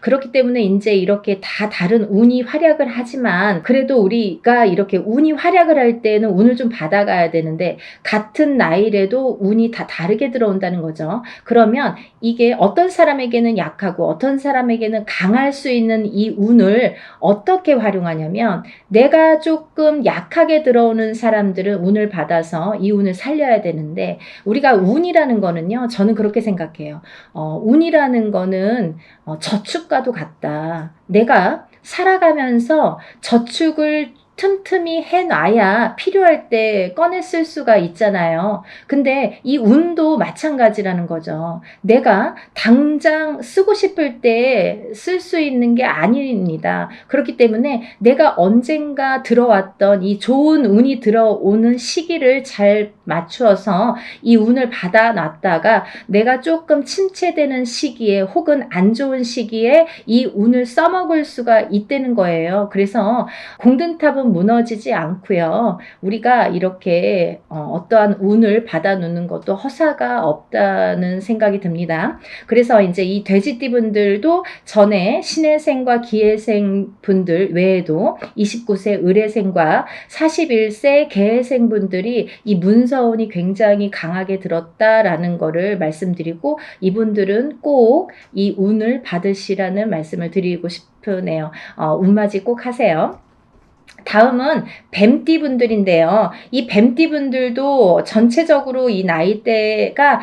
그렇기 때문에 이제 이렇게 다 다른 운이 활약을 하지만 그래도 우리가 이렇게 운이 활약을 할 때는 운을 좀 받아가야 되는데 같은 나이라도 운이 다 다르게 들어온다는 거죠. 그러면 이게 어떤 사람에게는 약하고 어떤 사람에게는 강할 수 있는 이 운을 어떻게 활용하냐면 내가 조금 약하게 들어오는 사람들은 운을 받아서 이 운을 살려야 되는데 우리가 운이라는 거는요. 저는 그렇게 생각해요. 운이라는 거는 저축과도 같다. 내가 살아가면서 저축을 틈틈이 해놔야 필요할 때 꺼내 쓸 수가 있잖아요. 근데 이 운도 마찬가지라는 거죠. 내가 당장 쓰고 싶을 때 쓸 수 있는 게 아닙니다. 그렇기 때문에 내가 언젠가 들어왔던 이 좋은 운이 들어오는 시기를 잘 맞추어서 이 운을 받아놨다가 내가 조금 침체되는 시기에 혹은 안 좋은 시기에 이 운을 써먹을 수가 있다는 거예요. 그래서 공든탑은 결국은 무너지지 않고요. 우리가 이렇게 어떠한 운을 받아 놓는 것도 허사가 없다는 생각이 듭니다. 그래서 이제 이 돼지띠 분들도 전에 신해생과 기해생 분들 외에도 29세 을해생과 41세 개해생 분들이 이 문서운이 굉장히 강하게 들었다라는 거를 말씀드리고, 이분들은 꼭 이 운을 받으시라는 말씀을 드리고 싶으네요. 운맞이 꼭 하세요. 다음은 뱀띠 분들인데요. 이 뱀띠 분들도 전체적으로 이 나이대가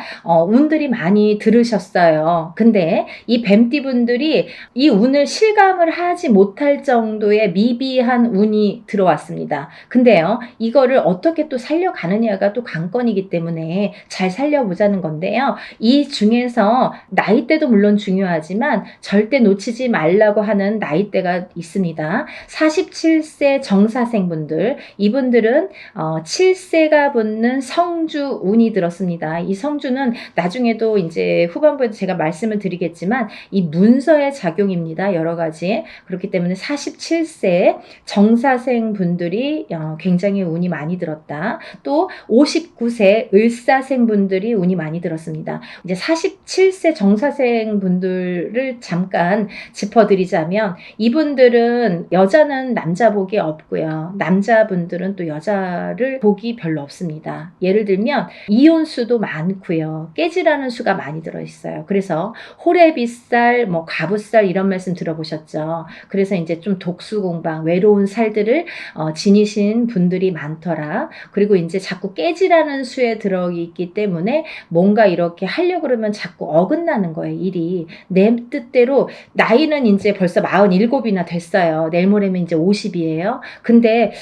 운들이 많이 들으셨어요. 근데 이 뱀띠 분들이 이 운을 실감을 하지 못할 정도의 미비한 운이 들어왔습니다. 근데요, 이거를 어떻게 또 살려가느냐가 또 관건이기 때문에 잘 살려보자는 건데요. 이 중에서 나이대도 물론 중요하지만 절대 놓치지 말라고 하는 나이대가 있습니다. 47세 정사생분들, 이분들은 7세가 붙는 성주 운이 들었습니다. 이 성주는 나중에도 이제 후반부에 제가 말씀을 드리겠지만 이 문서의 작용입니다. 여러 가지. 그렇기 때문에 47세 정사생 분들이 굉장히 운이 많이 들었다. 또 59세 을사생 분들이 운이 많이 들었습니다. 이제 47세 정사생 분들을 잠깐 짚어드리자면, 이분들은 여자는 남자 복이 없고요. 남자분들은 또 여자를 복이 별로 없습니다. 예를 들면 이혼수도 많고요. 깨지라는 수가 많이 들어있어요. 그래서 호래비살, 가부살 이런 말씀 들어보셨죠? 그래서 이제 좀 독수공방, 외로운 살들을 지니신 분들이 많더라. 그리고 이제 자꾸 깨지라는 수에 들어있기 때문에 뭔가 이렇게 하려고 그러면 자꾸 어긋나는 거예요. 일이. 내 뜻대로 나이는 이제 벌써 47이나 됐어요. 내일 모레면 이제 50이에요. 근데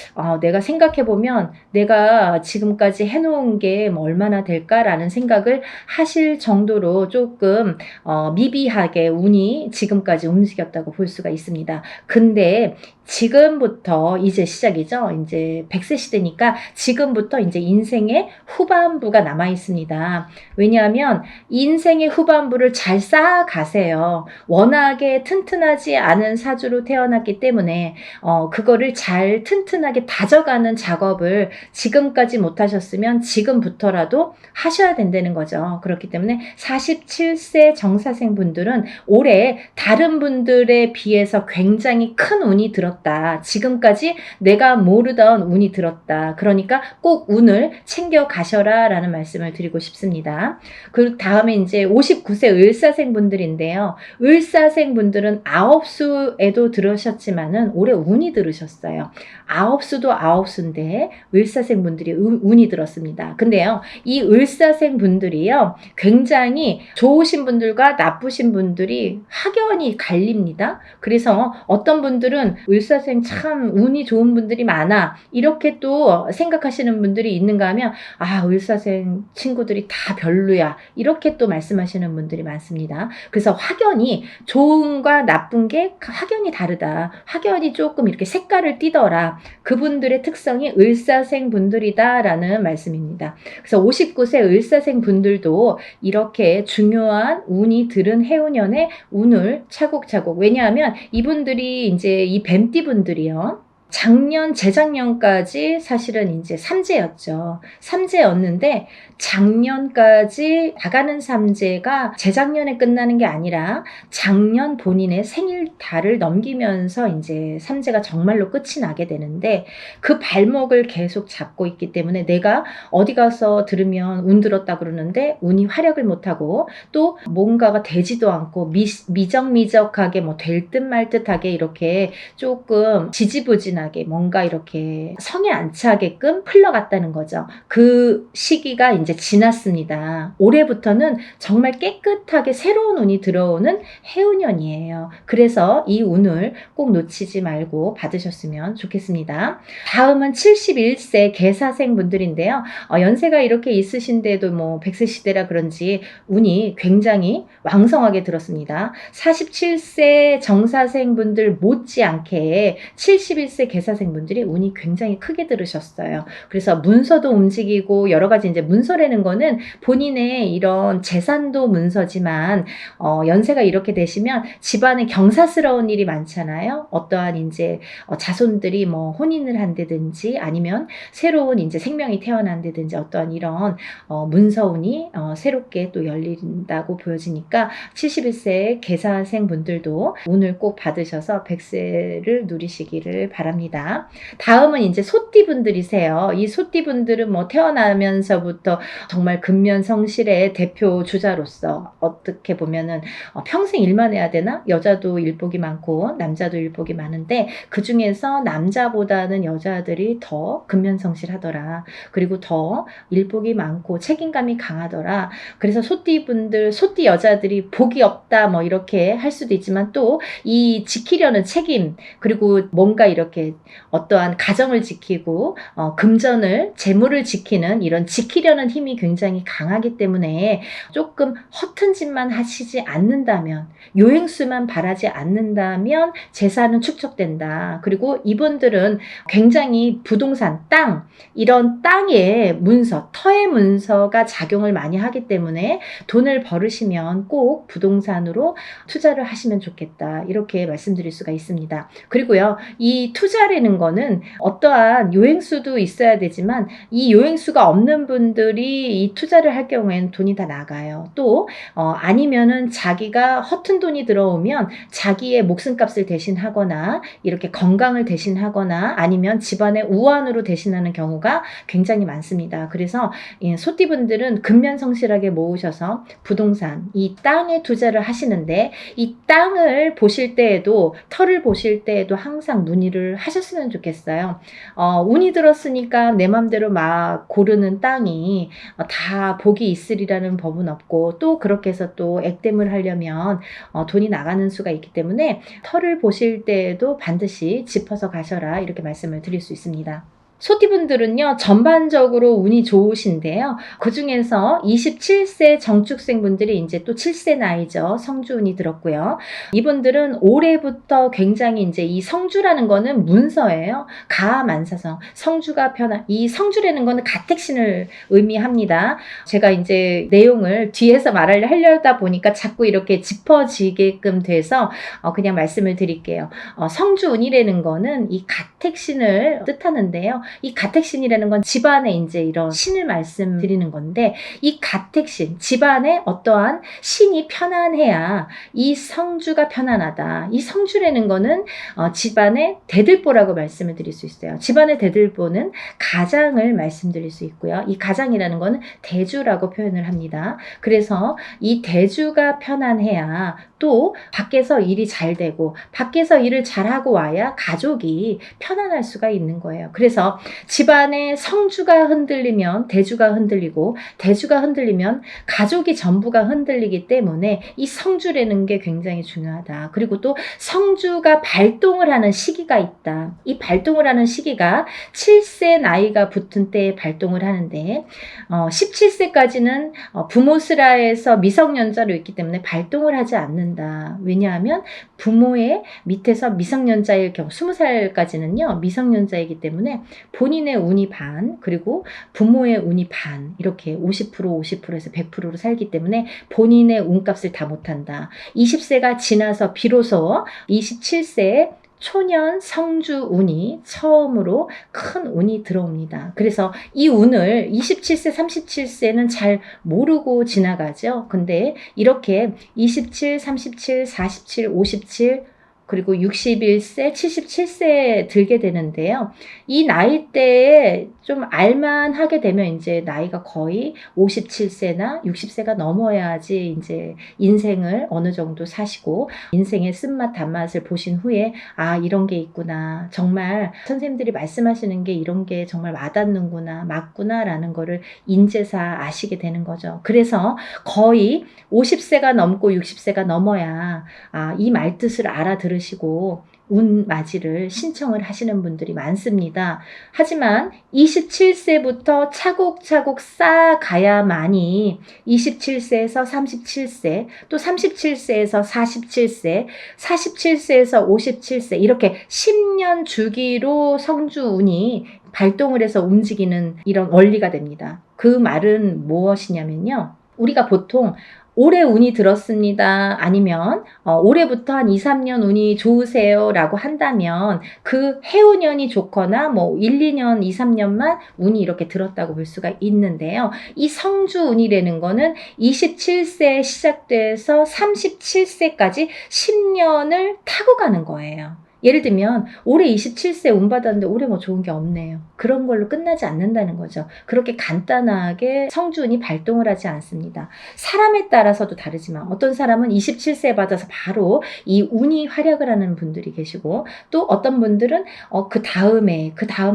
내가 생각해보면 내가 지금까지 해놓은 게 뭐 얼마나 될까라는 생각을 하실 정도로 조금 미비하게 운이 지금까지 움직였다고 볼 수가 있습니다. 근데 지금부터 이제 시작이죠. 이제 100세 시대니까 지금부터 이제 인생의 후반부가 남아 있습니다. 왜냐하면 인생의 후반부를 잘 쌓아가세요. 워낙에 튼튼하지 않은 사주로 태어났기 때문에 그거를 잘 튼튼하게 다져가는 작업을 지금까지 못하셨으면 지금부터라도 하셔야 된다는 거죠. 그렇기 때문에 47세 정사생 분들은 올해 다른 분들에 비해서 굉장히 큰 운이 들었다. 지금까지 내가 모르던 운이 들었다. 그러니까 꼭 운을 챙겨 가셔라 라는 말씀을 드리고 싶습니다. 그 다음에 이제 59세 을사생 분들인데요. 을사생 분들은 아홉수에도 들으셨지만은 올해 운이 들으셨어요. 아홉수도 아홉수인데 을사생 분들이 운이 들었습니다. 근데요, 이 을사생 분들이요, 굉장히 좋으신 분들과 나쁘신 분들이 확연히 갈립니다. 그래서 어떤 분들은 을사생 참 운이 좋은 분들이 많아 이렇게 또 생각하시는 분들이 있는가 하면, 을사생 친구들이 다 별로야 이렇게 또 말씀하시는 분들이 많습니다. 그래서 확연히 좋은과 나쁜 게 확연히 다르다. 확연히 조금 이렇게 색깔을 띠더라. 그분들의 특성이 을사생 분들이다 라는 말씀입니다. 그래서 59세 을사생 분들도 이렇게 중요한 운이 들은 해운년에 운을 차곡차곡, 왜냐하면 이분들이 이제 이 뱀띠 분들이요, 작년, 재작년까지 사실은 이제 삼재였죠. 삼재였는데 작년까지 나가는 삼재가 재작년에 끝나는 게 아니라 작년 본인의 생일달을 넘기면서 이제 삼재가 정말로 끝이 나게 되는데, 그 발목을 계속 잡고 있기 때문에 내가 어디 가서 들으면 운 들었다 그러는데 운이 활약을 못하고 또 뭔가가 되지도 않고 미적미적하게 될 듯 말 듯하게 이렇게 조금 지지부진하게 뭔가 이렇게 성에 안 차게끔 흘러갔다는 거죠. 그 시기가 이제 지났습니다. 올해부터는 정말 깨끗하게 새로운 운이 들어오는 해운년이에요. 그래서 이 운을 꼭 놓치지 말고 받으셨으면 좋겠습니다. 다음은 71세 개사생 분들인데요. 연세가 이렇게 있으신데도 100세 시대라 그런지 운이 굉장히 왕성하게 들었습니다. 47세 정사생 분들 못지않게 71세 21세 개사생분들이 운이 굉장히 크게 들으셨어요. 그래서 문서도 움직이고 여러 가지 이제 문서라는 거는 본인의 이런 재산도 문서지만 연세가 이렇게 되시면 집안에 경사스러운 일이 많잖아요. 어떠한 이제 자손들이 뭐 혼인을 한다든지 아니면 새로운 이제 생명이 태어난다든지 어떠한 이런 문서운이 새롭게 또 열린다고 보여지니까 71세 개사생 분들도 운을 꼭 받으셔서 100세를 누리시기를 바랍니다. 다음은 이제 소띠 분들이세요. 이 소띠 분들은 뭐 태어나면서부터 정말 근면성실의 대표 주자로서 어떻게 보면은 평생 일만 해야 되나? 여자도 일복이 많고 남자도 일복이 많은데 그 중에서 남자보다는 여자들이 더 근면성실하더라. 그리고 더 일복이 많고 책임감이 강하더라. 그래서 소띠 분들, 소띠 여자들이 복이 없다 뭐 이렇게 할 수도 있지만 또 이 지키려는 책임 그리고 뭔가 이렇게 어떠한 가정을 지키고 금전을 재물을 지키는 이런 지키려는 힘이 굉장히 강하기 때문에 조금 허튼 짓만 하시지 않는다면 요행수만 바라지 않는다면 재산은 축적된다. 그리고 이분들은 굉장히 부동산, 땅 이런 땅의 문서, 터의 문서가 작용을 많이 하기 때문에 돈을 벌으시면 꼭 부동산으로 투자를 하시면 좋겠다. 이렇게 말씀드릴 수가 있습니다. 그리고요, 이 투자라는 거는 어떠한 요행수도 있어야 되지만 이 요행수가 없는 분들이 이 투자를 할 경우에는 돈이 다 나가요. 또 아니면은 자기가 허튼 돈이 들어오면 자기의 목숨값을 대신하거나 이렇게 건강을 대신하거나 아니면 집안의 우환으로 대신하는 경우가 굉장히 많습니다. 그래서 소띠분들은 근면성실하게 모으셔서 부동산, 이 땅에 투자를 하시는데 이 땅을 보실 때에도 터를 보실 때에도 항상 문의를 하셨으면 좋겠어요. 운이 들었으니까 내 맘대로 막 고르는 땅이 다 복이 있으리라는 법은 없고 또 그렇게 해서 또 액땜을 하려면 돈이 나가는 수가 있기 때문에 터를 보실 때에도 반드시 짚어서 가셔라 이렇게 말씀을 드릴 수 있습니다. 소띠분들은요, 전반적으로 운이 좋으신데요. 그 중에서 27세 정축생분들이 이제 또 7세 나이죠. 성주운이 들었고요. 이분들은 올해부터 굉장히 이제 이 성주라는 거는 문서예요. 가만사성. 성주가 이 성주라는 거는 가택신을 의미합니다. 제가 이제 내용을 뒤에서 하려다 보니까 자꾸 이렇게 짚어지게끔 돼서 그냥 말씀을 드릴게요. 성주운이라는 거는 이 가택신을 뜻하는데요. 이 가택신이라는 건 집안에 이제 이런 신을 말씀드리는 건데 이 가택신, 집안에 어떠한 신이 편안해야 이 성주가 편안하다. 이 성주라는 거는 집안의 대들보라고 말씀을 드릴 수 있어요. 집안의 대들보는 가장을 말씀드릴 수 있고요. 이 가장이라는 거는 대주라고 표현을 합니다. 그래서 이 대주가 편안해야 또 밖에서 일이 잘 되고 밖에서 일을 잘하고 와야 가족이 편안할 수가 있는 거예요. 그래서 집안의 성주가 흔들리면 대주가 흔들리고 대주가 흔들리면 가족이 전부가 흔들리기 때문에 이 성주라는 게 굉장히 중요하다. 그리고 또 성주가 발동을 하는 시기가 있다. 이 발동을 하는 시기가 7세 나이가 붙은 때에 발동을 하는데 17세까지는 부모스라에서 미성년자로 있기 때문에 발동을 하지 않는다. 왜냐하면 부모의 밑에서 미성년자일 경우 20살까지는요 미성년자이기 때문에 본인의 운이 반 그리고 부모의 운이 반 이렇게 50% 50%에서 100%로 살기 때문에 본인의 운값을 다 못한다. 20세가 지나서 비로소 27세에 초년 성주 운이 처음으로 큰 운이 들어옵니다. 그래서 이 운을 27세, 37세는 잘 모르고 지나가죠. 근데 이렇게 27, 37, 47, 57 그리고 61세, 77세에 들게 되는데요. 이 나이대에 좀 알만하게 되면 이제 나이가 거의 57세나 60세가 넘어야지 이제 인생을 어느 정도 사시고 인생의 쓴맛 단맛을 보신 후에 아 이런 게 있구나. 정말 선생님들이 말씀하시는 게 이런 게 정말 와닿는구나. 맞구나 라는 거를 인제사 아시게 되는 거죠. 그래서 거의 50세가 넘고 60세가 넘어야 이 말뜻을 알아들으시고 운 맞이를 신청을 하시는 분들이 많습니다. 하지만 27세부터 차곡차곡 쌓아가야만이 27세에서 37세, 또 37세에서 47세, 47세에서 57세 이렇게 10년 주기로 성주운이 발동을 해서 움직이는 이런 원리가 됩니다. 그 말은 무엇이냐면요. 우리가 보통 올해 운이 들었습니다. 아니면 올해부터 한 2, 3년 운이 좋으세요 라고 한다면 그 해운년이 좋거나 뭐 1, 2년, 2, 3년만 운이 이렇게 들었다고 볼 수가 있는데요. 이 성주운이라는 거는 27세에 시작돼서 37세까지 10년을 타고 가는 거예요. 예를 들면 올해 27세 운 받았는데 올해 뭐 좋은 게 없네요. 그런 걸로 끝나지 않는다는 거죠. 그렇게 간단하게 성주운이 발동을 하지 않습니다. 사람에 따라서도 다르지만 어떤 사람은 27세 받아서 바로 이 운이 활약을 하는 분들이 계시고 또 어떤 분들은 그 다음에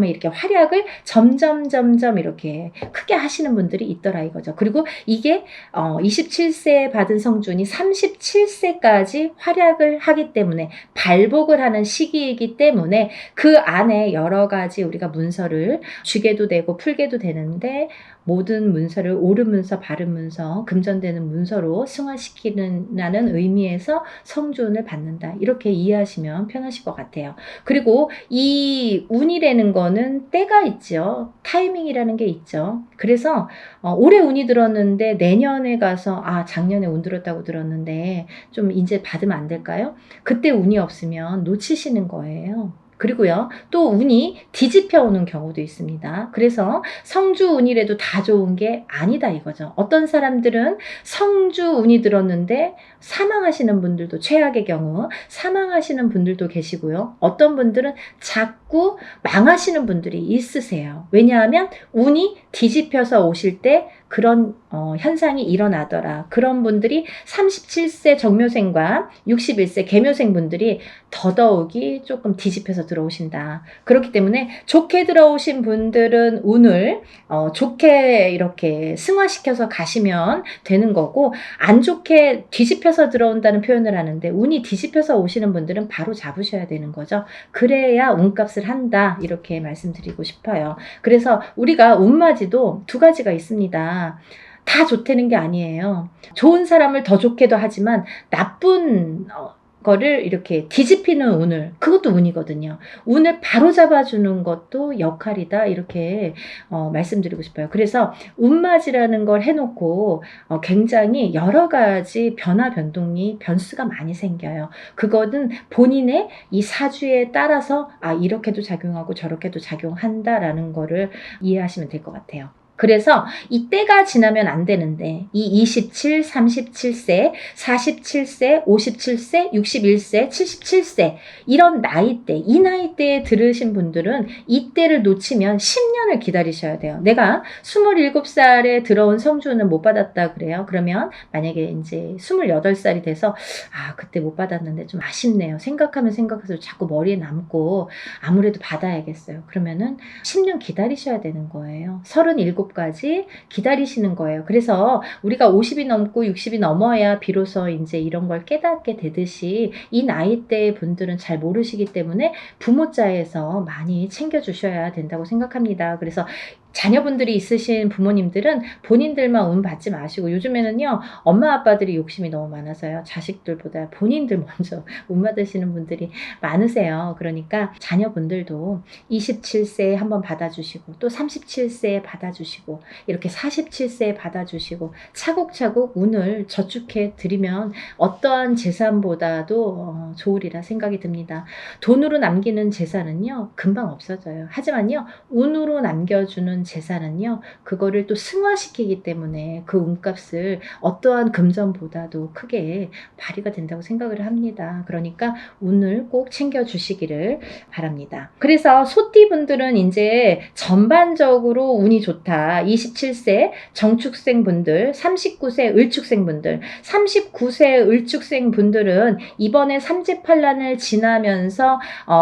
이렇게 활약을 점점 이렇게 크게 하시는 분들이 있더라 이거죠. 그리고 이게 27세에 받은 성주운이 37세까지 활약을 하기 때문에 발복을 하는 시기이기 때문에 그 안에 여러 가지 우리가 문서를 쥐게도 되고 풀게도 되는데 모든 문서를 옳은 문서, 바른 문서, 금전되는 문서로 승화시키는 의미에서 성주운을 받는다. 이렇게 이해하시면 편하실 것 같아요. 그리고 이 운이라는 거는 때가 있죠. 타이밍이라는 게 있죠. 그래서 올해 운이 들었는데 내년에 가서 작년에 운 들었다고 들었는데 좀 이제 받으면 안 될까요? 그때 운이 없으면 놓치시는 거예요. 그리고요, 또 운이 뒤집혀 오는 경우도 있습니다. 그래서 성주운이라도 다 좋은 게 아니다 이거죠. 어떤 사람들은 성주운이 들었는데 사망하시는 분들도 최악의 경우 사망하시는 분들도 계시고요. 어떤 분들은 자꾸 망하시는 분들이 있으세요. 왜냐하면 운이 뒤집혀서 오실 때 그런 현상이 일어나더라. 그런 분들이 37세 정묘생과 61세 계묘생 분들이 더더욱이 조금 뒤집혀서 들어오신다. 그렇기 때문에 좋게 들어오신 분들은 운을 좋게 이렇게 승화시켜서 가시면 되는 거고 안 좋게 뒤집혀서 들어온다는 표현을 하는데 운이 뒤집혀서 오시는 분들은 바로 잡으셔야 되는 거죠. 그래야 운값을 한다. 이렇게 말씀드리고 싶어요. 그래서 우리가 운맞이도 두 가지가 있습니다. 다 좋다는 게 아니에요. 좋은 사람을 더 좋게도 하지만 나쁜 거를 이렇게 뒤집히는 운을 그것도 운이거든요. 운을 바로 잡아주는 것도 역할이다 이렇게 말씀드리고 싶어요. 그래서 운맞이라는 걸 해놓고 굉장히 여러 가지 변수가 많이 생겨요. 그거는 본인의 이 사주에 따라서 이렇게도 작용하고 저렇게도 작용한다라는 거를 이해하시면 될 것 같아요. 그래서 이 때가 지나면 안 되는데 이 27, 37세, 47세, 57세, 61세, 77세 이런 나이대, 이 나이대에 들으신 분들은 이 때를 놓치면 10년을 기다리셔야 돼요. 내가 27살에 들어온 성주운을 못 받았다 그래요. 그러면 만약에 이제 28살이 돼서 그때 못 받았는데 좀 아쉽네요. 생각하면 생각해서 자꾸 머리에 남고 아무래도 받아야겠어요. 그러면은 10년 기다리셔야 되는 거예요. 37까지 기다리시는 거예요. 그래서 우리가 50이 넘고 60이 넘어야 비로소 이제 이런 걸 깨닫게 되듯이 이 나이대 분들은 잘 모르시기 때문에 부모자에서 많이 챙겨주셔야 된다고 생각합니다. 그래서 자녀분들이 있으신 부모님들은 본인들만 운 받지 마시고 요즘에는요 엄마 아빠들이 욕심이 너무 많아서요 자식들보다 본인들 먼저 운 받으시는 분들이 많으세요. 그러니까 자녀분들도 27세에 한번 받아주시고 또 37세에 받아주시고 이렇게 47세에 받아주시고 차곡차곡 운을 저축해 드리면 어떠한 재산보다도 좋으리라 생각이 듭니다. 돈으로 남기는 재산은요 금방 없어져요. 하지만요 운으로 남겨주는 재산은요 그거를 또 승화시키기 때문에 그 운값을 어떠한 금전보다도 크게 발휘가 된다고 생각을 합니다. 그러니까 운을 꼭 챙겨주시기를 바랍니다. 그래서 소띠분들은 이제 전반적으로 운이 좋다. 27세 정축생 분들, 39세 을축생 분들, 39세 을축생 분들은 이번에 삼재팔란을 지나면서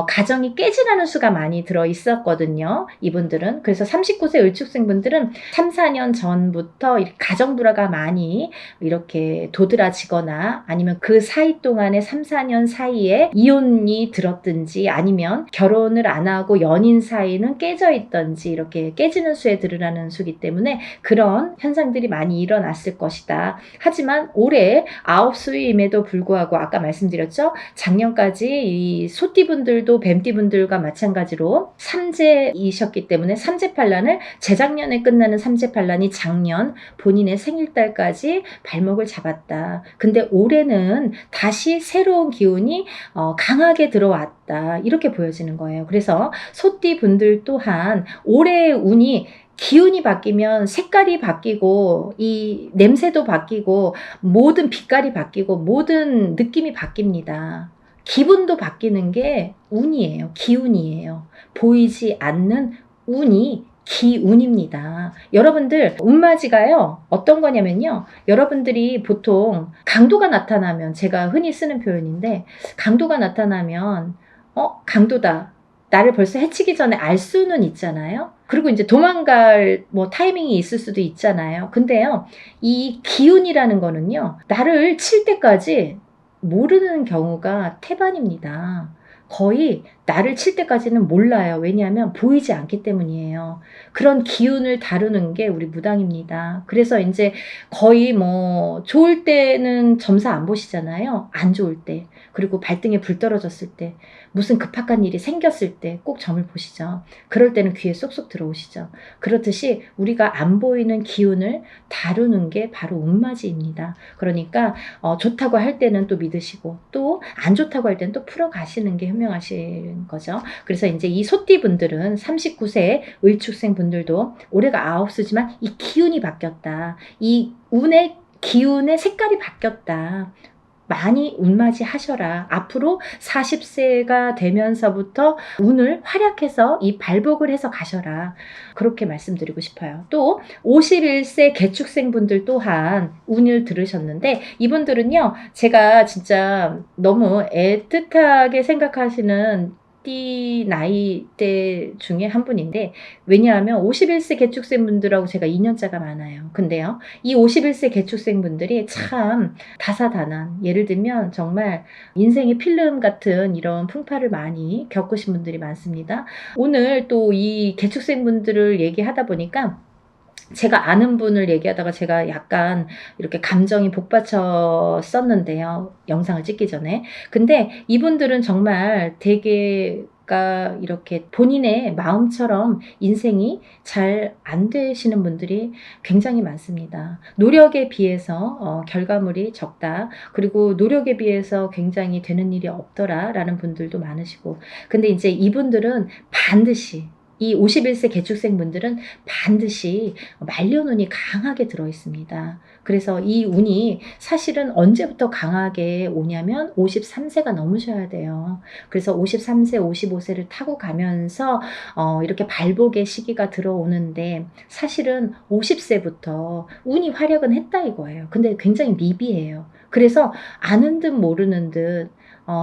가정이 깨지라는 수가 많이 들어 있었거든요. 이분들은. 그래서 39세 65세 을축생분들은 3, 4년 전부터 이렇게 가정불화가 많이 이렇게 도드라지거나 아니면 그 사이 동안에 3, 4년 사이에 이혼이 들었든지 아니면 결혼을 안 하고 연인 사이는 깨져 있던지 이렇게 깨지는 수에 들으라는 수기 때문에 그런 현상들이 많이 일어났을 것이다. 하지만 올해 아홉수임에도 불구하고 아까 말씀드렸죠? 작년까지 이 소띠분들도 뱀띠분들과 마찬가지로 삼재이셨기 때문에 삼재팔란을 재작년에 끝나는 삼재팔란이 작년 본인의 생일달까지 발목을 잡았다. 근데 올해는 다시 새로운 기운이 강하게 들어왔다. 이렇게 보여지는 거예요. 그래서 소띠분들 또한 올해의 운이 기운이 바뀌면 색깔이 바뀌고 이 냄새도 바뀌고 모든 빛깔이 바뀌고 모든 느낌이 바뀝니다. 기분도 바뀌는 게 운이에요. 기운이에요. 보이지 않는 운이 기운입니다. 여러분들 운맞이가요 어떤 거냐면요, 여러분들이 보통 강도가 나타나면, 제가 흔히 쓰는 표현인데, 강도가 나타나면 강도다, 나를 벌써 해치기 전에 알 수는 있잖아요. 그리고 이제 도망갈 타이밍이 있을 수도 있잖아요. 근데요, 이 기운이라는 거는요, 나를 칠 때까지 모르는 경우가 태반입니다. 거의 나를 칠 때까지는 몰라요. 왜냐하면 보이지 않기 때문이에요. 그런 기운을 다루는 게 우리 무당입니다. 그래서 이제 거의 좋을 때는 점사 안 보시잖아요. 안 좋을 때. 그리고 발등에 불 떨어졌을 때, 무슨 급박한 일이 생겼을 때 꼭 점을 보시죠. 그럴 때는 귀에 쏙쏙 들어오시죠. 그렇듯이 우리가 안 보이는 기운을 다루는 게 바로 운맞이입니다. 그러니까 좋다고 할 때는 또 믿으시고 또 안 좋다고 할 때는 또 풀어가시는 게 현명하신 거죠. 그래서 이제 이 소띠분들은 39세 을축생 분들도 올해가 아홉수지만 이 기운이 바뀌었다. 이 운의 기운의 색깔이 바뀌었다. 많이 운맞이 하셔라. 앞으로 40세가 되면서부터 운을 활약해서 이 발복을 해서 가셔라. 그렇게 말씀드리고 싶어요. 또 51세 개축생 분들 또한 운을 들으셨는데, 이분들은요, 제가 진짜 너무 애틋하게 생각하시는 띠 나이대 중에 한 분인데, 왜냐하면 51세 개축생 분들하고 제가 2년차가 많아요. 근데요, 이 51세 개축생 분들이 참 다사다난, 예를 들면 정말 인생의 필름 같은 이런 풍파를 많이 겪으신 분들이 많습니다. 오늘 또 이 개축생 분들을 얘기하다 보니까 제가 아는 분을 얘기하다가 제가 약간 이렇게 감정이 복받쳤었는데요, 영상을 찍기 전에. 근데 이분들은 정말 되게 이렇게 본인의 마음처럼 인생이 잘 안 되시는 분들이 굉장히 많습니다. 노력에 비해서 결과물이 적다. 그리고 노력에 비해서 굉장히 되는 일이 없더라 라는 분들도 많으시고. 근데 이제 이분들은 반드시, 이 51세 개축생 분들은 반드시 말년운이 강하게 들어있습니다. 그래서 이 운이 사실은 언제부터 강하게 오냐면 53세가 넘으셔야 돼요. 그래서 53세, 55세를 타고 가면서 이렇게 발복의 시기가 들어오는데, 사실은 50세부터 운이 활약은 했다 이거예요. 근데 굉장히 미비해요. 그래서 아는 듯 모르는 듯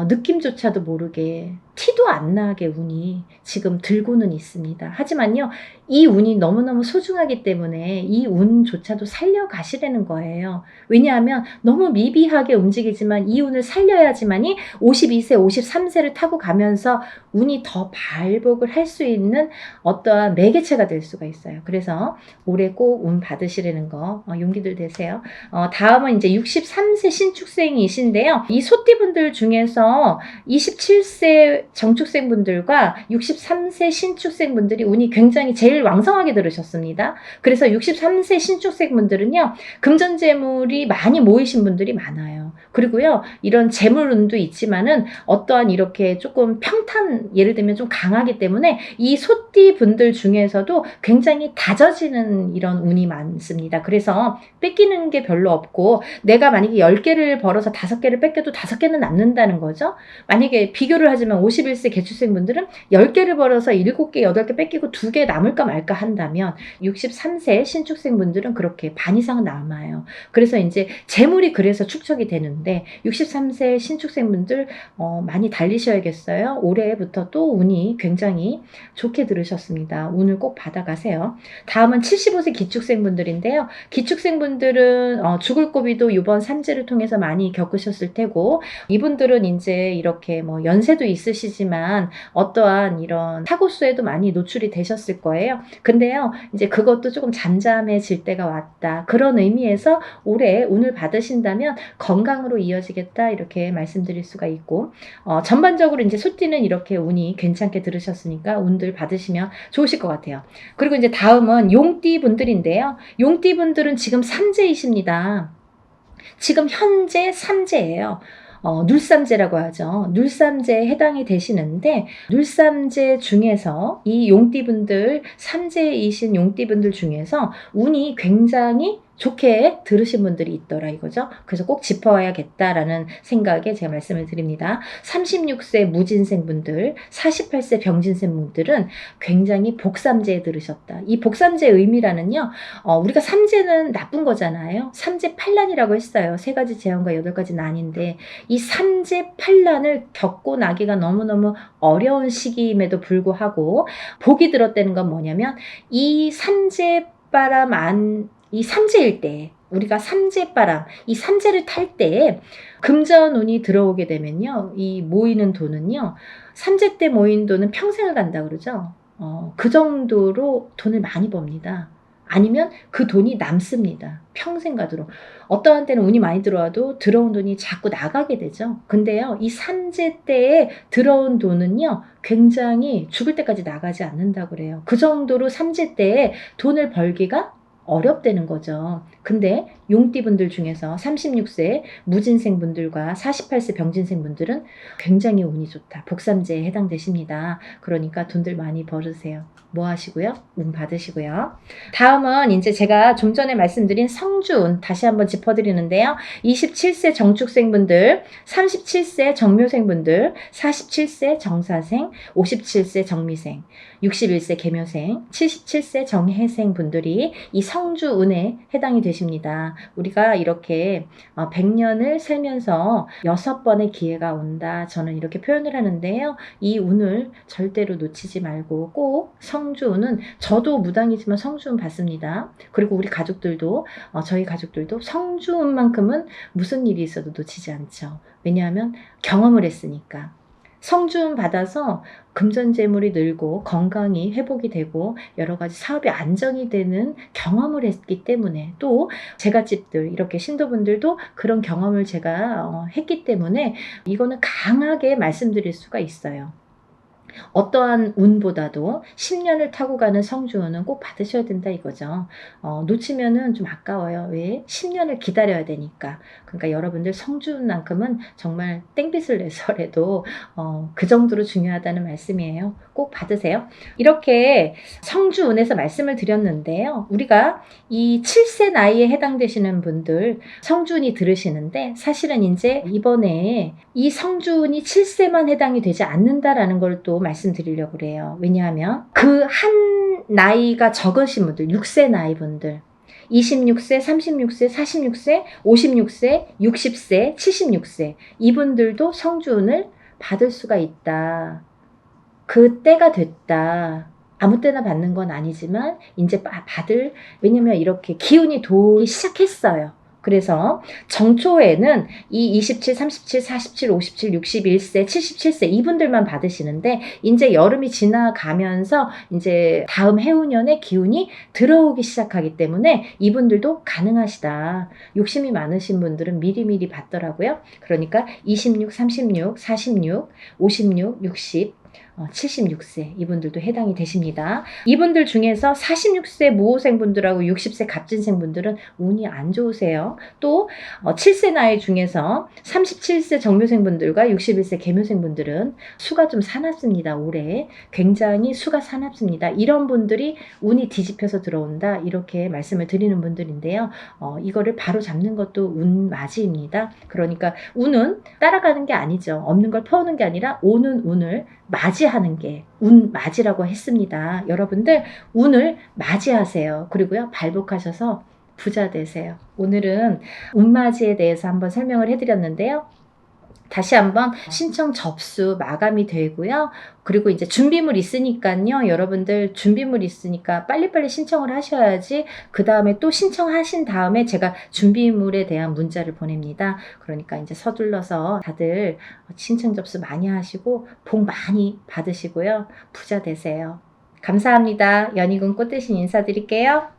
느낌조차도 모르게, 티도 안 나게 운이 지금 들고는 있습니다. 하지만요, 이 운이 너무너무 소중하기 때문에 이 운조차도 살려가시라는 거예요. 왜냐하면 너무 미비하게 움직이지만 이 운을 살려야지만이 52세, 53세를 타고 가면서 운이 더 발복을 할 수 있는 어떠한 매개체가 될 수가 있어요. 그래서 올해 꼭 운 받으시라는 거 용기들 되세요. 다음은 이제 63세 신축생이신데요. 이 소띠분들 중에서 27세 정축생분들과 63세 신축생분들이 운이 굉장히 제일 왕성하게 들으셨습니다. 그래서 63세 신축생분들은요, 금전재물이 많이 모이신 분들이 많아요. 그리고요, 이런 재물운도 있지만은 어떠한 이렇게 조금 평탄, 예를 들면 좀 강하기 때문에 이 소띠분들 중에서도 굉장히 다져지는 이런 운이 많습니다. 그래서 뺏기는 게 별로 없고, 내가 만약에 10개를 벌어서 5개를 뺏겨도 5개는 남는다는 거죠. 만약에 비교를 하지만 51세 개축생 분들은 10개를 벌어서 7개, 8개 뺏기고 2개 남을까 말까 한다면 63세 신축생 분들은 그렇게 반 이상은 남아요. 그래서 이제 재물이 그래서 축적이 되는 보이는데 63세 신축생분들 많이 달리셔야겠어요. 올해부터 또 운이 굉장히 좋게 들으셨습니다. 운을 꼭 받아가세요. 다음은 75세 기축생분들인데요. 기축생분들은 죽을 고비도 이번 삼재를 통해서 많이 겪으셨을 테고, 이분들은 이제 이렇게 뭐 연세도 있으시지만 어떠한 이런 사고수에도 많이 노출이 되셨을 거예요. 근데요, 이제 그것도 조금 잠잠해질 때가 왔다. 그런 의미에서 올해 운을 받으신다면 건강으로 이어지겠다, 이렇게 말씀드릴 수가 있고, 전반적으로 이제 소띠는 이렇게 운이 괜찮게 들으셨으니까 운들 받으시면 좋으실 것 같아요. 그리고 이제 다음은 용띠 분들인데요. 용띠 분들은 지금 삼재이십니다. 지금 현재 삼재예요. 눌삼재라고 하죠. 눌삼재에 해당이 되시는데, 눌삼재 중에서 이 용띠분들, 삼재이신 용띠분들 중에서 운이 굉장히 좋게 들으신 분들이 있더라 이거죠. 그래서 꼭 짚어야겠다라는 생각에 제가 말씀을 드립니다. 36세 무진생분들, 48세 병진생분들은 굉장히 복삼재에 들으셨다. 이 복삼재의 의미라는요, 우리가 삼재는 나쁜 거잖아요. 삼재 팔란이라고 했어요. 3가지 재원과 8가지 난인데, 이 삼재 팔란을 겪고 나기가 너무너무 어려운 시기임에도 불구하고 복이 들었다는 건 뭐냐면, 이 삼재바람 이 삼재일 때, 우리가 삼재바람, 이 삼재를 탈 때 금전운이 들어오게 되면요, 이 모이는 돈은요, 삼재 때 모인 돈은 평생을 간다 그러죠. 그 정도로 돈을 많이 법니다. 아니면 그 돈이 남습니다. 평생 가도록. 어떠한 때는 운이 많이 들어와도 들어온 돈이 자꾸 나가게 되죠. 근데요, 이 삼재 때에 들어온 돈은요, 굉장히 죽을 때까지 나가지 않는다고 그래요. 그 정도로 삼재 때에 돈을 벌기가 어렵다는 거죠. 근데 용띠분들 중에서 36세 무진생분들과 48세 병진생분들은 굉장히 운이 좋다. 복삼재에 해당되십니다. 그러니까 돈들 많이 벌으세요. 뭐 하시고요? 운 받으시고요. 다음은 이제 제가 좀 전에 말씀드린 성주운 다시 한번 짚어드리는데요. 27세 정축생분들, 37세 정묘생분들, 47세 정사생, 57세 정미생, 61세 계묘생, 77세 정해생 분들이 이 성주운에 해당이 되십니다. 우리가 이렇게 100년을 살면서 6번의 기회가 온다. 저는 이렇게 표현을 하는데요. 이 운을 절대로 놓치지 말고 꼭 성주운은, 저도 무당이지만 성주운 받습니다. 그리고 우리 가족들도, 저희 가족들도 성주운만큼은 무슨 일이 있어도 놓치지 않죠. 왜냐하면 경험을 했으니까. 성주운 받아서 금전재물이 늘고 건강이 회복이 되고 여러 가지 사업이 안정이 되는 경험을 했기 때문에, 또 제갓집들 이렇게 신도분들도 그런 경험을 제가 했기 때문에 이거는 강하게 말씀드릴 수가 있어요. 어떠한 운보다도 10년을 타고 가는 성주운은 꼭 받으셔야 된다 이거죠. 놓치면은 좀 아까워요. 왜? 10년을 기다려야 되니까. 그러니까 여러분들 성주운만큼은 정말 땡빛을 내서라도 그 정도로 중요하다는 말씀이에요. 꼭 받으세요. 이렇게 성주운에서 말씀을 드렸는데요. 우리가 이 7세 나이에 해당되시는 분들 성주운이 들으시는데, 사실은 이제 이번에 이 성주운이 7세만 해당이 되지 않는다라는 걸 또 말씀드리려고 그래요. 왜냐하면 그 한 나이가 적으신 분들, 6세 나이 분들, 26세, 36세, 46세, 56세, 60세, 76세 이분들도 성주운을 받을 수가 있다. 그 때가 됐다. 아무 때나 받는 건 아니지만 이제 받을, 왜냐면 이렇게 기운이 돌기 시작했어요. 그래서 정초에는 이 27, 37, 47, 57, 61세, 77세 이분들만 받으시는데, 이제 여름이 지나가면서 이제 다음 해운년에 기운이 들어오기 시작하기 때문에 이분들도 가능하시다. 욕심이 많으신 분들은 미리미리 받더라고요. 그러니까 26, 36, 46, 56, 60, 76세 이분들도 해당이 되십니다. 이분들 중에서 46세 무호생분들하고 60세 갑진생분들은 운이 안 좋으세요. 또 7세 나이 중에서 37세 정묘생분들과 61세 계묘생분들은 수가 좀 사납습니다. 올해 굉장히 수가 사납습니다. 이런 분들이 운이 뒤집혀서 들어온다, 이렇게 말씀을 드리는 분들인데요. 이거를 바로 잡는 것도 운맞이입니다. 그러니까 운은 따라가는 게 아니죠. 없는 걸 퍼오는 게 아니라 오는 운을 맞이하는 게 운맞이라고 했습니다. 여러분들 운을 맞이하세요. 그리고요, 발복하셔서 부자 되세요. 오늘은 운맞이에 대해서 한번 설명을 해드렸는데요. 다시 한번 신청 접수 마감이 되고요. 그리고 이제 준비물 있으니까요. 여러분들 준비물 있으니까 빨리빨리 신청을 하셔야지 그 다음에 또 신청하신 다음에 제가 준비물에 대한 문자를 보냅니다. 그러니까 이제 서둘러서 다들 신청 접수 많이 하시고 복 많이 받으시고요. 부자 되세요. 감사합니다. 연희군 꽃대신 인사드릴게요.